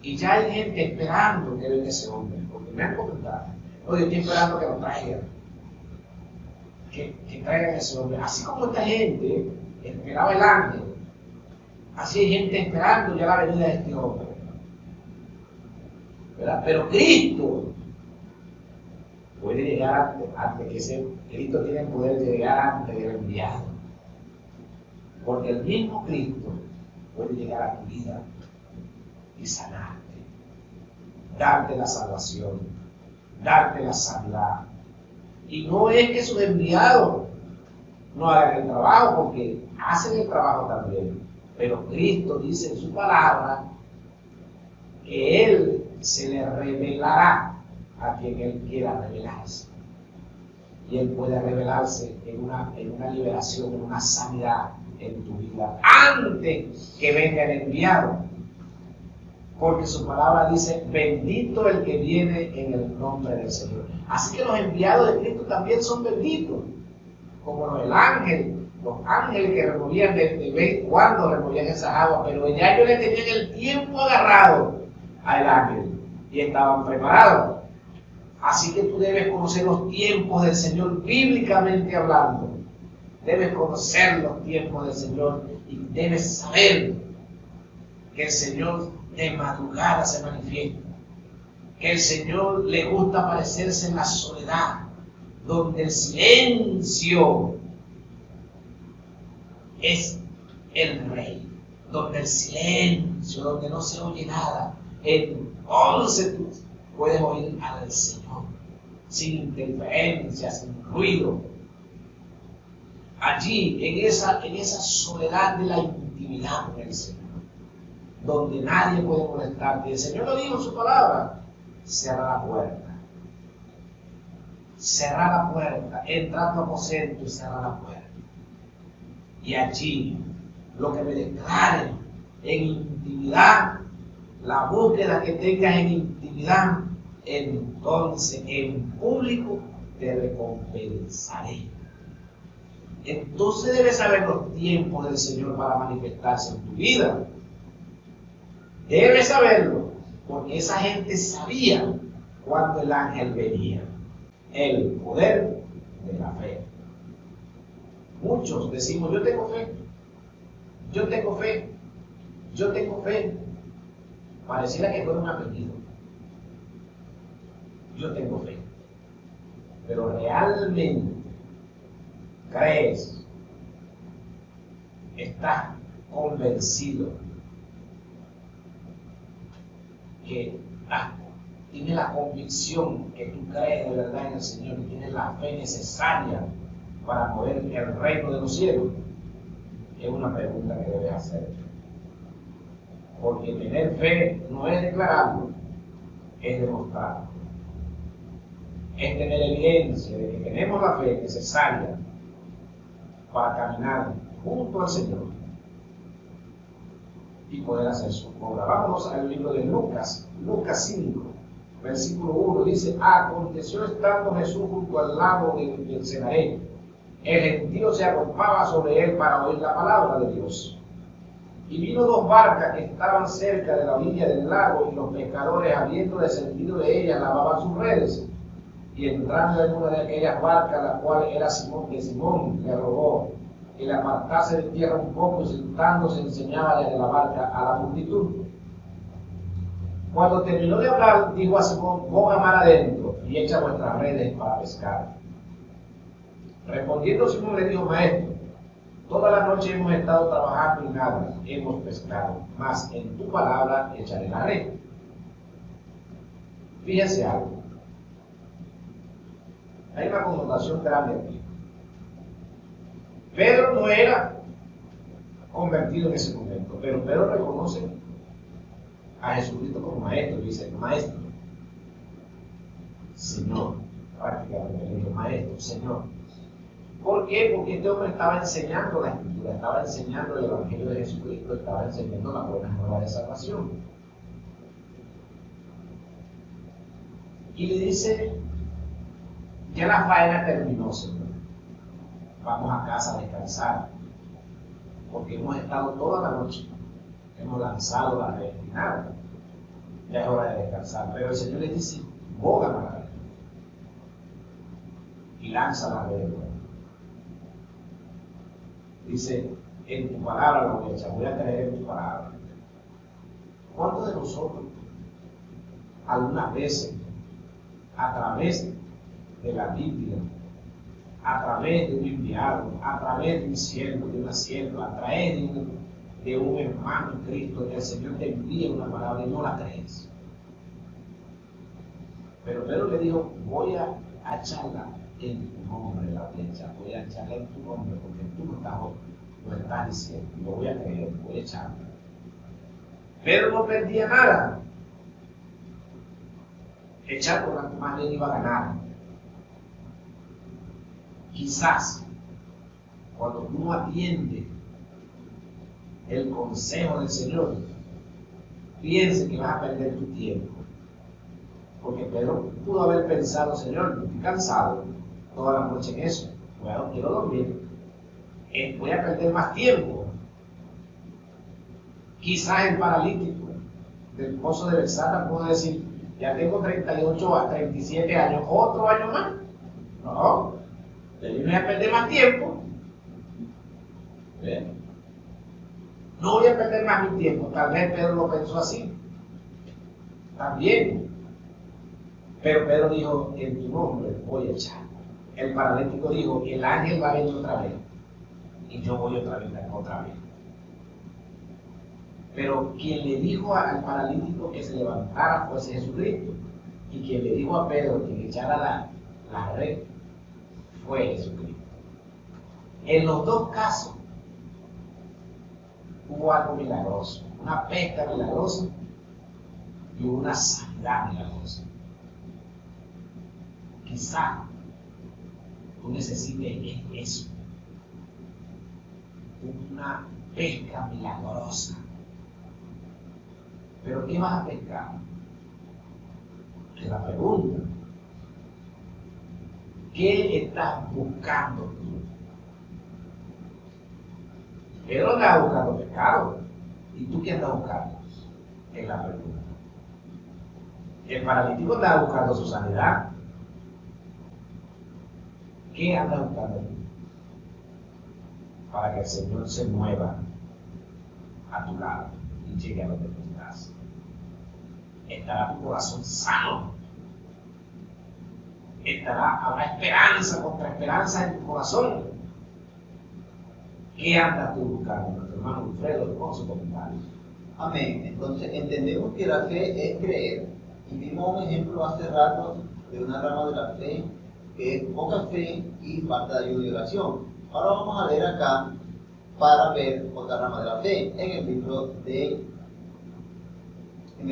Y ya hay gente esperando que venga ese hombre, porque me han comentado: oye, estoy esperando que lo traigan, que traigan ese hombre. Así como esta gente esperaba el ángel, así hay gente esperando ya la venida de este hombre, ¿verdad? Pero Cristo puede llegar antes que ese. Cristo tiene el poder de llegar antes del enviado, porque el mismo Cristo puede llegar a tu vida y sanarte, darte la salvación, darte la sanidad. Y no es que sus enviados no hagan el trabajo, porque hacen el trabajo también, pero Cristo dice en su palabra que Él se le revelará a quien Él quiera revelarse. Y Él puede revelarse en una liberación, en una sanidad en tu vida, antes que venga el enviado. Porque su palabra dice: bendito el que viene en el nombre del Señor. Así que los enviados de Cristo también son benditos, como los ángeles que removían de vez en cuando removían esas aguas, pero ya ellos le tenían el tiempo agarrado al ángel y estaban preparados. Así que tú debes conocer los tiempos del Señor, bíblicamente hablando. Debes conocer los tiempos del Señor y debes saber que el Señor de madrugada se manifiesta, que el Señor le gusta aparecerse en la soledad, donde el silencio es el rey, donde el silencio, donde no se oye nada. Entonces tú puedes oír al Señor sin interferencia, sin ruido. Allí, en esa soledad de la intimidad con el Señor, donde nadie puede molestarte. El Señor lo dijo en su palabra: cerra la puerta. Cerra la puerta, entra a tu aposento y cerra la puerta. Y allí, lo que me declare en intimidad, la búsqueda que tengas en intimidad, entonces en público te recompensaré. Entonces debes saber los tiempos del Señor para manifestarse en tu vida. Debes saberlo, porque esa gente sabía cuando el ángel venía. El poder de la fe. Muchos decimos, yo tengo fe, yo tengo fe, yo tengo fe. Pareciera que fuera un apellido. Yo tengo fe. Pero realmente crees, estás convencido que tienes la convicción que tú crees de verdad en el Señor y tienes la fe necesaria para mover el reino de los cielos, es una pregunta que debes hacer. Porque tener fe no es declararlo, es demostrarlo. Es tener evidencia de que tenemos la fe necesaria para caminar junto al Señor y poder hacer su obra. Vámonos al libro de Lucas, Lucas 5, versículo 1, dice: aconteció estando Jesús junto al lago del Genesaret, el gentío se agolpaba sobre él para oír la palabra de Dios. Y vino dos barcas que estaban cerca de la orilla del lago, y los pescadores, habiendo descendido de ellas, lavaban sus redes. Y entrando en una de aquellas barcas, la cual era de Simón, le rogó que le apartase de tierra un poco, y sentándose enseñaba desde la barca a la multitud. Cuando terminó de hablar, dijo a Simón: ponga mar adentro y echa vuestras redes para pescar. Respondiendo Simón le dijo: maestro, toda la noche hemos estado trabajando y nada hemos pescado, mas en tu palabra echaré la red. Fíjense algo. Hay una connotación grande aquí. Pedro no era convertido en ese momento, pero Pedro reconoce a Jesucristo como maestro. Dice: maestro, Señor. Prácticamente le dijo: maestro, Señor. ¿Por qué? Porque este hombre estaba enseñando la Escritura, estaba enseñando el Evangelio de Jesucristo, estaba enseñando la buena nueva de salvación. Y le dice: ya la faena terminó, Señor. Vamos a casa a descansar, porque hemos estado toda la noche, hemos lanzado la red y nada. Ya es hora de descansar. Pero el Señor le dice: boga la red y lanza la red. Dice: en tu palabra la voy a echar, voy a creer en tu palabra. ¿Cuántos de nosotros algunas veces, a través de la Biblia, a través de un enviado, a través de un siervo, de una sierva, a través de un hermano en Cristo, que el Señor te envía una palabra y no la crees? Pero Pedro le dijo: voy a echarla en tu nombre, la flecha, voy a echarla en tu nombre, porque tú lo estás diciendo, y lo voy a creer, voy a echarla. Pedro no perdía nada. Echar, más bien iba a ganar. Quizás cuando tú no atiendes el consejo del Señor, pienses que vas a perder tu tiempo. Porque Pedro pudo haber pensado: Señor, estoy cansado toda la noche en eso, bueno, quiero dormir, voy a perder más tiempo. Quizás el paralítico del pozo de Bethesda pudo decir: ya tengo 38 a 37 años, otro año más. No, le voy a perder más tiempo. ¿Bien? No voy a perder más mi tiempo. Tal vez Pedro lo pensó así. También. Pero Pedro dijo: en tu nombre voy a echar. El paralítico dijo: el ángel va a venir otra vez. Y yo voy otra vez. Pero quien le dijo al paralítico que se levantara fue Jesucristo. Y quien le dijo a Pedro que echara la red fue Jesucristo. En los dos casos hubo algo milagroso, una pesca milagrosa y una sanidad milagrosa. Quizá tú necesites eso, una pesca milagrosa. ¿Pero qué vas a pescar? Es la pregunta. ¿Qué estás buscando tú? Pedro andaba buscando pescado. ¿Y tú qué andas buscando? Es la pregunta. El paralítico andaba buscando su sanidad. ¿Qué andas buscando tú? para que el Señor se mueva a tu lado y llegue a donde tú estás. Estará tu corazón sano. Habrá esperanza contra esperanza en tu corazón. ¿Qué andas tú buscando, nuestro hermano Wilfredo, con su comentario?
Amén. Entonces entendemos que la fe es creer. Y vimos un ejemplo hace rato de una rama de la fe que es poca fe y falta de ayuda y oración. Ahora vamos a leer acá para ver otra rama de la fe en el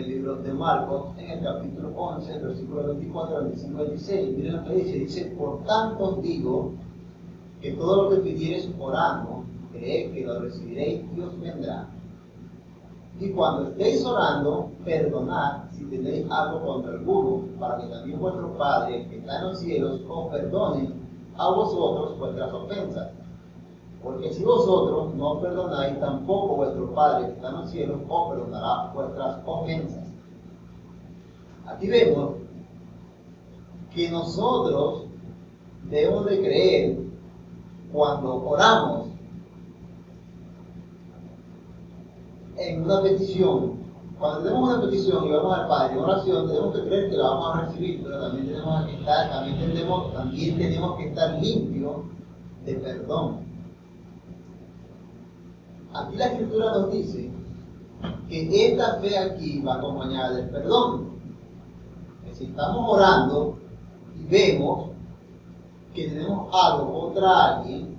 libro de Marcos, en el capítulo 11, versículos 24, 25 y 26. Miren lo que dice, por tanto os digo que todo lo que pidiereis orando, creed que lo recibiréis y os vendrá. Y cuando estéis orando, perdonad si tenéis algo contra alguno, para que también vuestro Padre que está en los cielos os perdone a vosotros vuestras ofensas. Porque si vosotros no perdonáis, tampoco vuestro Padre que está en los cielos os perdonará vuestras ofensas. Aquí vemos que nosotros debemos de creer cuando oramos en una petición. Cuando tenemos una petición y vamos al Padre en oración, tenemos que creer que la vamos a recibir, pero también tenemos que estar limpios de perdón. Aquí la Escritura nos dice que esta fe aquí va acompañada del perdón. Que si estamos orando y vemos que tenemos algo contra alguien,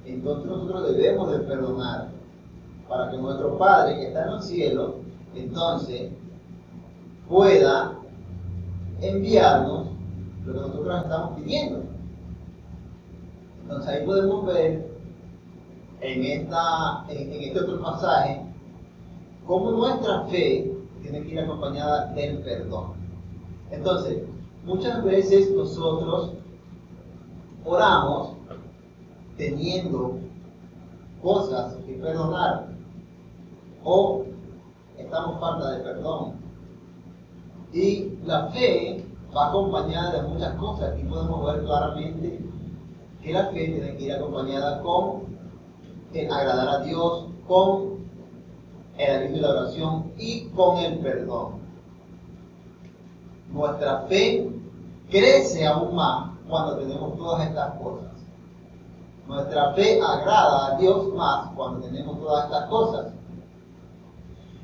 entonces nosotros debemos de perdonar para que nuestro Padre que está en los cielos, entonces pueda enviarnos lo que nosotros estamos pidiendo. Entonces ahí podemos ver en este otro pasaje cómo nuestra fe tiene que ir acompañada del perdón. Entonces, muchas veces nosotros oramos teniendo cosas que perdonar o estamos falta de perdón. Y la fe va acompañada de muchas cosas. Aquí podemos ver claramente que la fe tiene que ir acompañada con el agradar a Dios, con el ayuno y la oración y con el perdón. Nuestra fe crece aún más cuando tenemos todas estas cosas. Nuestra fe agrada a Dios más cuando tenemos todas estas cosas.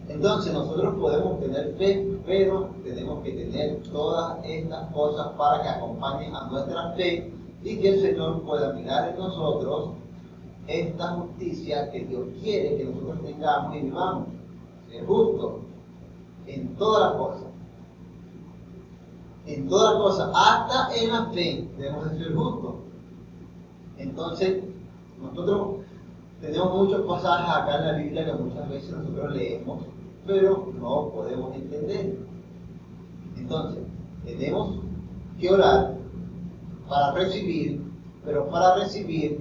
Entonces nosotros podemos tener fe, pero tenemos que tener todas estas cosas para que acompañen a nuestra fe y que el Señor pueda mirar en nosotros esta justicia que Dios quiere que nosotros tengamos y vivamos. Ser justo en todas las cosas. En todas las cosas, hasta en la fe, debemos de ser justos. Entonces, nosotros tenemos muchos pasajes acá en la Biblia que muchas veces nosotros leemos, pero no podemos entender. Entonces, tenemos que orar para recibir, pero para recibir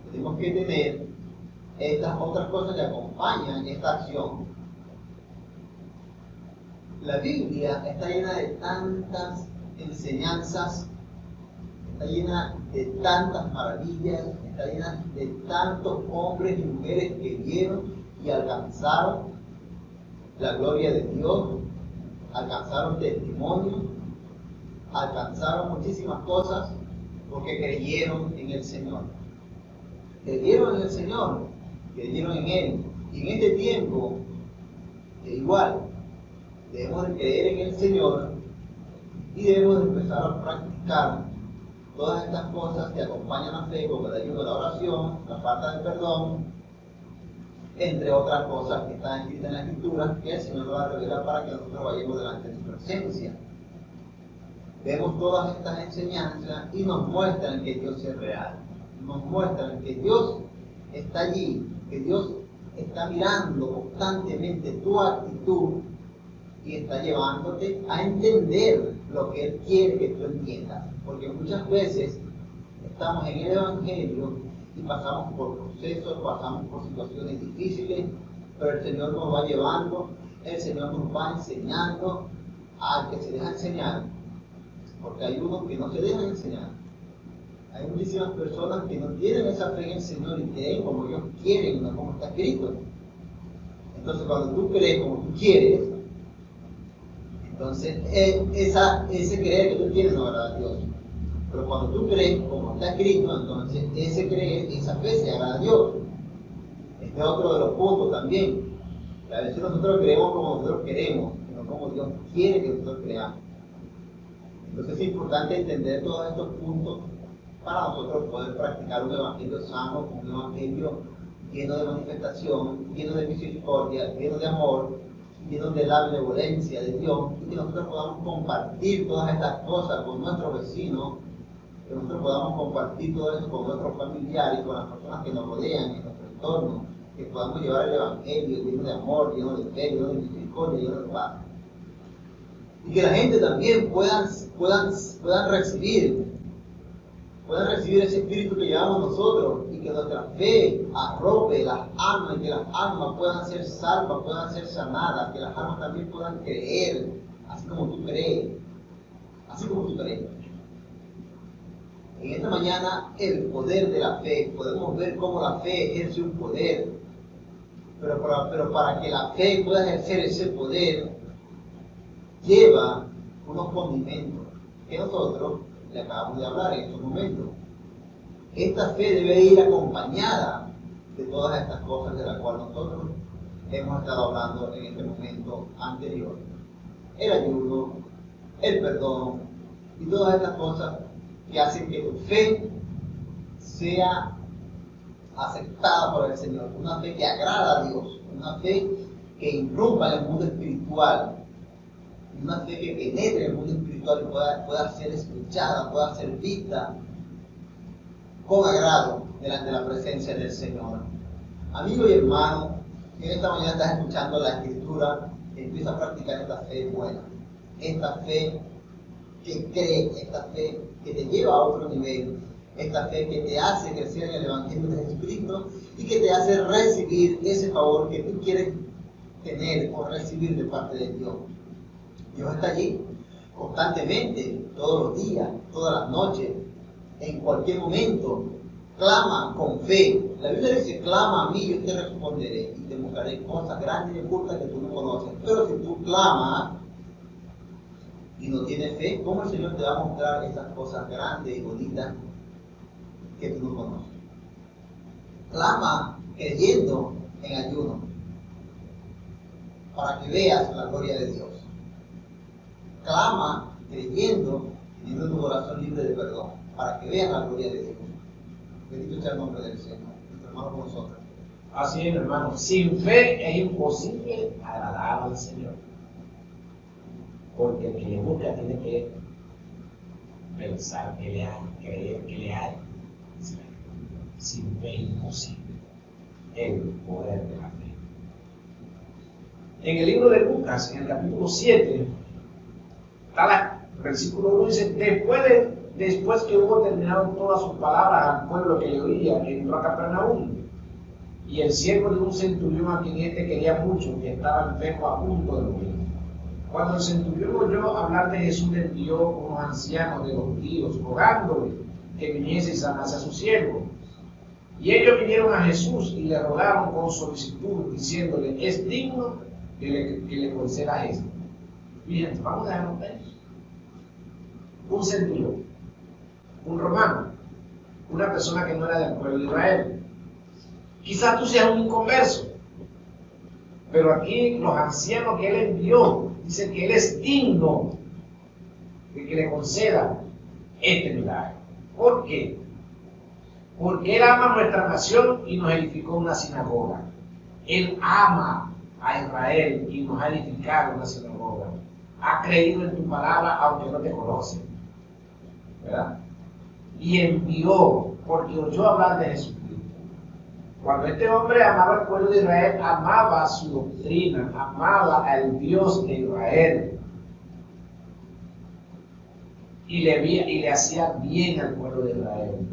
tenemos que tener estas otras cosas que acompañan esta acción. La Biblia está llena de tantas enseñanzas, está llena de tantas maravillas, está llena de tantos hombres y mujeres que vieron y alcanzaron la gloria de Dios, alcanzaron testimonio, alcanzaron muchísimas cosas porque creyeron en el Señor. Creyeron en el Señor, creyeron en Él. Y en este tiempo, igual, debemos de creer en el Señor y debemos de empezar a practicar todas estas cosas que acompañan la fe, como el ayuno, la oración, la falta de perdón, entre otras cosas que están escritas en la Escritura, que el Señor va a revelar para que nosotros vayamos delante de su presencia. Vemos todas estas enseñanzas y nos muestran que Dios es real. Nos muestran que Dios está allí, que Dios está mirando constantemente tu actitud y está llevándote a entender lo que Él quiere que tú entiendas. Porque muchas veces estamos en el Evangelio y pasamos por procesos, pasamos por situaciones difíciles, pero el Señor nos va llevando, el Señor nos va enseñando al que se deja enseñar, porque hay unos que no se dejan enseñar. Hay muchísimas personas que no tienen esa fe en el Señor y creen como ellos quieren, no como está escrito. Entonces, cuando tú crees como tú quieres, entonces ese creer que tú tienes no agrada a Dios. Pero cuando tú crees como está escrito, entonces ese creer, esa fe se agrada a Dios. Este es otro de los puntos también. A veces nosotros creemos como nosotros queremos, no como Dios quiere que nosotros creamos. Entonces es importante entender todos estos puntos para nosotros poder practicar un evangelio sano, un evangelio lleno de manifestación, lleno de misericordia, lleno de amor, lleno de la benevolencia de Dios, y que nosotros podamos compartir todas estas cosas con nuestros vecinos, que nosotros podamos compartir todo eso con nuestros familiares, con las personas que nos rodean en nuestro entorno, que podamos llevar el evangelio lleno de amor, lleno de fe, lleno de misericordia, lleno de paz. Y que la gente también puedan recibir ese espíritu que llevamos nosotros, y que nuestra fe arrope las almas, y que las almas puedan ser salvas, puedan ser sanadas, que las almas también puedan creer, así como tú crees, así como tú crees. En esta mañana, el poder de la fe, podemos ver cómo la fe ejerce un poder, pero para que la fe pueda ejercer ese poder, lleva unos condimentos que nosotros le acabamos de hablar en estos momentos. Esta fe debe ir acompañada de todas estas cosas de las cuales nosotros hemos estado hablando en este momento anterior. El ayuno, el perdón y todas estas cosas que hacen que tu fe sea aceptada por el Señor. Una fe que agrada a Dios, una fe que irrumpa en el mundo espiritual, una fe que penetre en el mundo espiritual y pueda ser escuchada, pueda ser vista con agrado delante de la presencia del Señor. Amigo y hermano, que esta mañana estás escuchando la Escritura, empieza a practicar esta fe buena, esta fe que cree, esta fe que te lleva a otro nivel, esta fe que te hace crecer en el Evangelio de Jesucristo y que te hace recibir ese favor que tú quieres tener o recibir de parte de Dios. Dios está allí constantemente, todos los días, todas las noches, en cualquier momento. Clama con fe. La Biblia dice: clama a mí, yo te responderé y te mostraré cosas grandes y ocultas que tú no conoces. Pero si tú clamas y no tienes fe, ¿cómo el Señor te va a mostrar esas cosas grandes y bonitas que tú no conoces? Clama creyendo en ayuno, para que veas la gloria de Dios. Clama creyendo, teniendo tu corazón libre de perdón, para que veas la gloria de Dios. Bendito sea el nombre del Señor, nuestro hermano con nosotros.
Así es, hermano. Sin fe es imposible agradar al Señor. Porque el que le busca tiene que pensar que le hay, creer que le hay. Sin fe es imposible el poder de la fe. En el libro de Lucas, en el capítulo 7, versículo 1 dice: después que hubo terminado todas sus palabras al pueblo que le oía, entró a Capernaum. Y el siervo de un centurión a quien éste quería mucho, que estaba enfermo a punto de morir. Cuando el centurión oyó hablar de Jesús, le envió unos ancianos de los judíos, rogándole que viniese y sanase a su siervo. Y ellos vinieron a Jesús y le rogaron con solicitud, diciéndole: es digno que le conceda esto. Fíjense, vamos a dejarlo ver. Un centurión, un romano, una persona que no era del pueblo de Israel. Quizás tú seas un inconverso, pero aquí los ancianos que él envió dicen que él es digno de que le conceda este milagro. ¿Por qué? Porque él ama nuestra nación y nos edificó una sinagoga. Él ama a Israel y nos ha edificado una sinagoga. Ha creído en tu palabra aunque no te conoce, ¿verdad? Y envió porque oyó hablar de Jesucristo. Cuando este hombre amaba al pueblo de Israel, amaba su doctrina, amaba al Dios de Israel. Y le hacía bien al pueblo de Israel.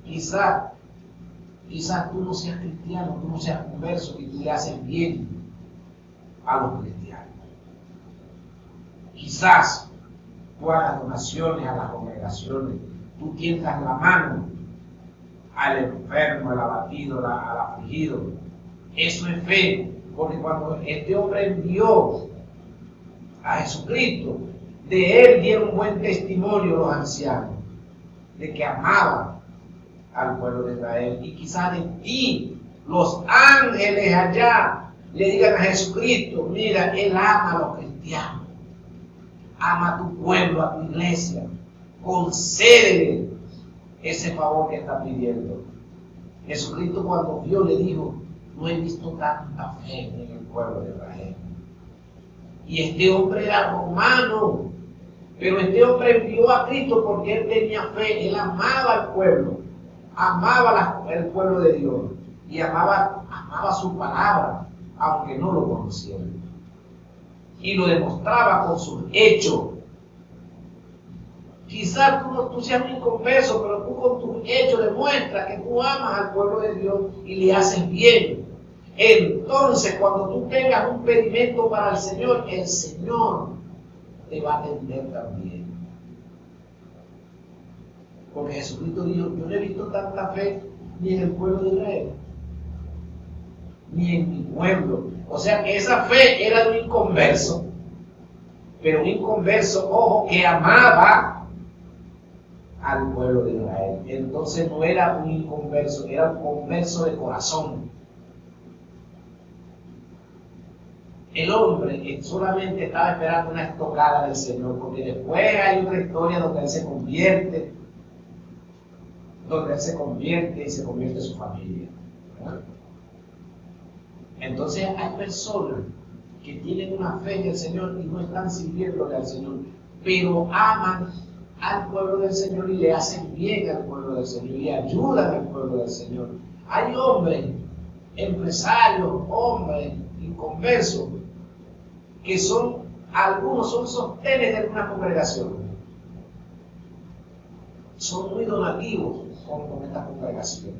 Quizás tú no seas cristiano, tú no seas converso y tú le haces bien a los cristianos. Quizás tú hagas donaciones a las congregaciones, tú tiendas la mano al enfermo, al abatido, al afligido. Eso es fe, porque cuando este hombre envió a Jesucristo, de él dieron buen testimonio los ancianos, de que amaba al pueblo de Israel. Y quizás de ti, los ángeles allá, le digan a Jesucristo, mira, él ama a los cristianos, ama a tu pueblo, a tu iglesia, concédele ese favor que está pidiendo. Jesucristo cuando vio le dijo, no he visto tanta fe en el pueblo de Israel. Y este hombre era romano, pero este hombre envió a Cristo porque él tenía fe, él amaba al pueblo, amaba el pueblo de Dios y amaba su palabra, aunque no lo conociera. Y lo demostraba con sus hechos. Quizás tú seas un inconverso, pero tú con tus hechos demuestras que tú amas al pueblo de Dios y le haces bien. Entonces, cuando tú tengas un pedimento para el Señor te va a atender también. Porque Jesucristo dijo, yo no he visto tanta fe ni en el pueblo de Israel, ni en mi pueblo. O sea que esa fe era de un inconverso, pero un inconverso, ojo, que amaba al pueblo de Israel. Entonces no era un inconverso, era un converso de corazón. El hombre solamente estaba esperando una estocada del Señor, porque después hay otra historia donde él se convierte y se convierte su familia, ¿verdad? Entonces hay personas que tienen una fe en el Señor y no están sirviéndole al Señor, pero aman al pueblo del Señor y le hacen bien al pueblo del Señor y ayudan al pueblo del Señor. Hay hombres, empresarios, hombres inconversos, que algunos son sostenes de alguna congregación. Son muy donativos con esta congregación.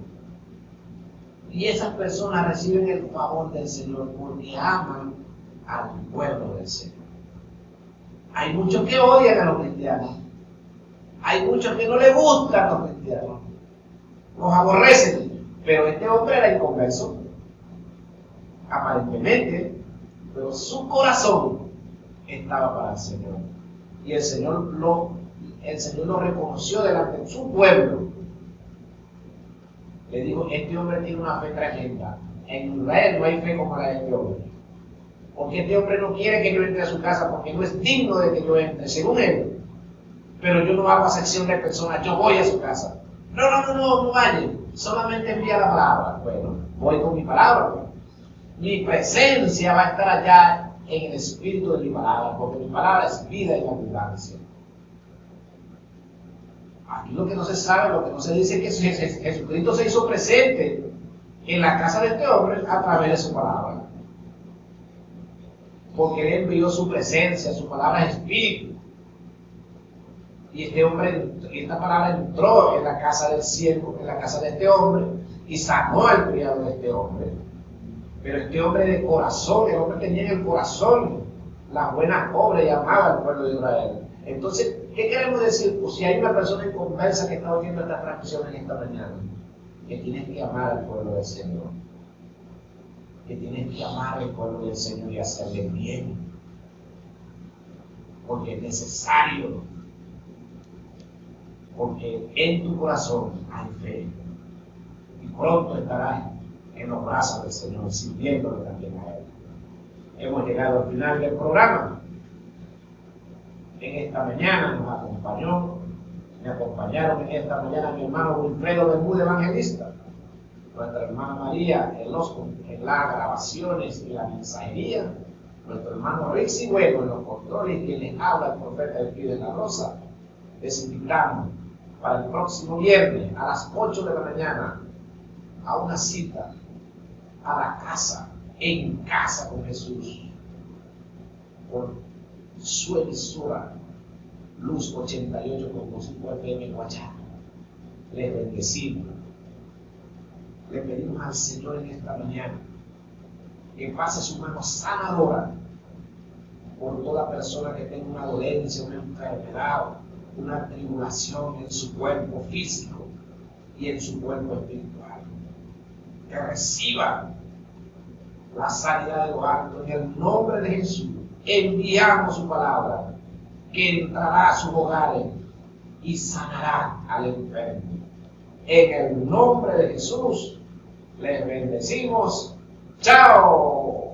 Y esas personas reciben el favor del Señor porque aman al pueblo del Señor. Hay muchos que odian a los cristianos. Hay muchos que no les gustan los cristianos. Los aborrecen. Pero este hombre era inconverso, aparentemente, pero su corazón estaba para el Señor. Y el Señor lo reconoció delante de su pueblo. Le dijo, este hombre tiene una fe tremenda. En Israel no hay fe como la de este hombre. Porque este hombre no quiere que yo entre a su casa, porque no es digno de que yo entre, según él. Pero yo no hago acepción de personas, yo voy a su casa. No vaya, solamente envía la palabra. Bueno, voy con mi palabra, pues. Mi presencia va a estar allá en el espíritu de mi palabra, porque mi palabra es vida y abundancia. Aquí lo que no se sabe, lo que no se dice es que Jesucristo se hizo presente en la casa de este hombre a través de su palabra. Porque él envió su presencia, su palabra es espíritu. Y esta palabra entró en la casa del siervo, en la casa de este hombre, y sanó al criado de este hombre. Pero este hombre de corazón, el hombre tenía en el corazón las buenas obras y amaba al pueblo de Israel. Entonces, ¿qué queremos decir? Pues si hay una persona inconversa que está oyendo esta transmisión en esta mañana, que tienes que amar al pueblo del Señor, que tienes que amar al pueblo del Señor y hacerle bien, porque es necesario, porque en tu corazón hay fe y pronto estarás en los brazos del Señor, sirviéndole también a Él. Hemos llegado al final del programa. En esta mañana me acompañaron en esta mañana mi hermano Wilfredo Bermúdez, evangelista, nuestra hermana María en las grabaciones y la mensajería, nuestro hermano Rixi Bueno en los controles, quien les habla el profeta del Pío de la Rosa. Les invitamos para el próximo viernes a las 8 de la mañana a una cita a la casa, en casa con Jesús, por su emisora Luz 88.5 FM Guayana. Les bendecimos. Le pedimos al Señor en esta mañana que pase su mano sanadora por toda persona que tenga una dolencia, una enfermedad, una tribulación en su cuerpo físico y en su cuerpo espiritual. Que reciba la sanidad de lo alto en el nombre de Jesús. Enviamos su palabra que entrará a sus hogares y sanará al enfermo. En el nombre de Jesús les bendecimos. ¡Chao!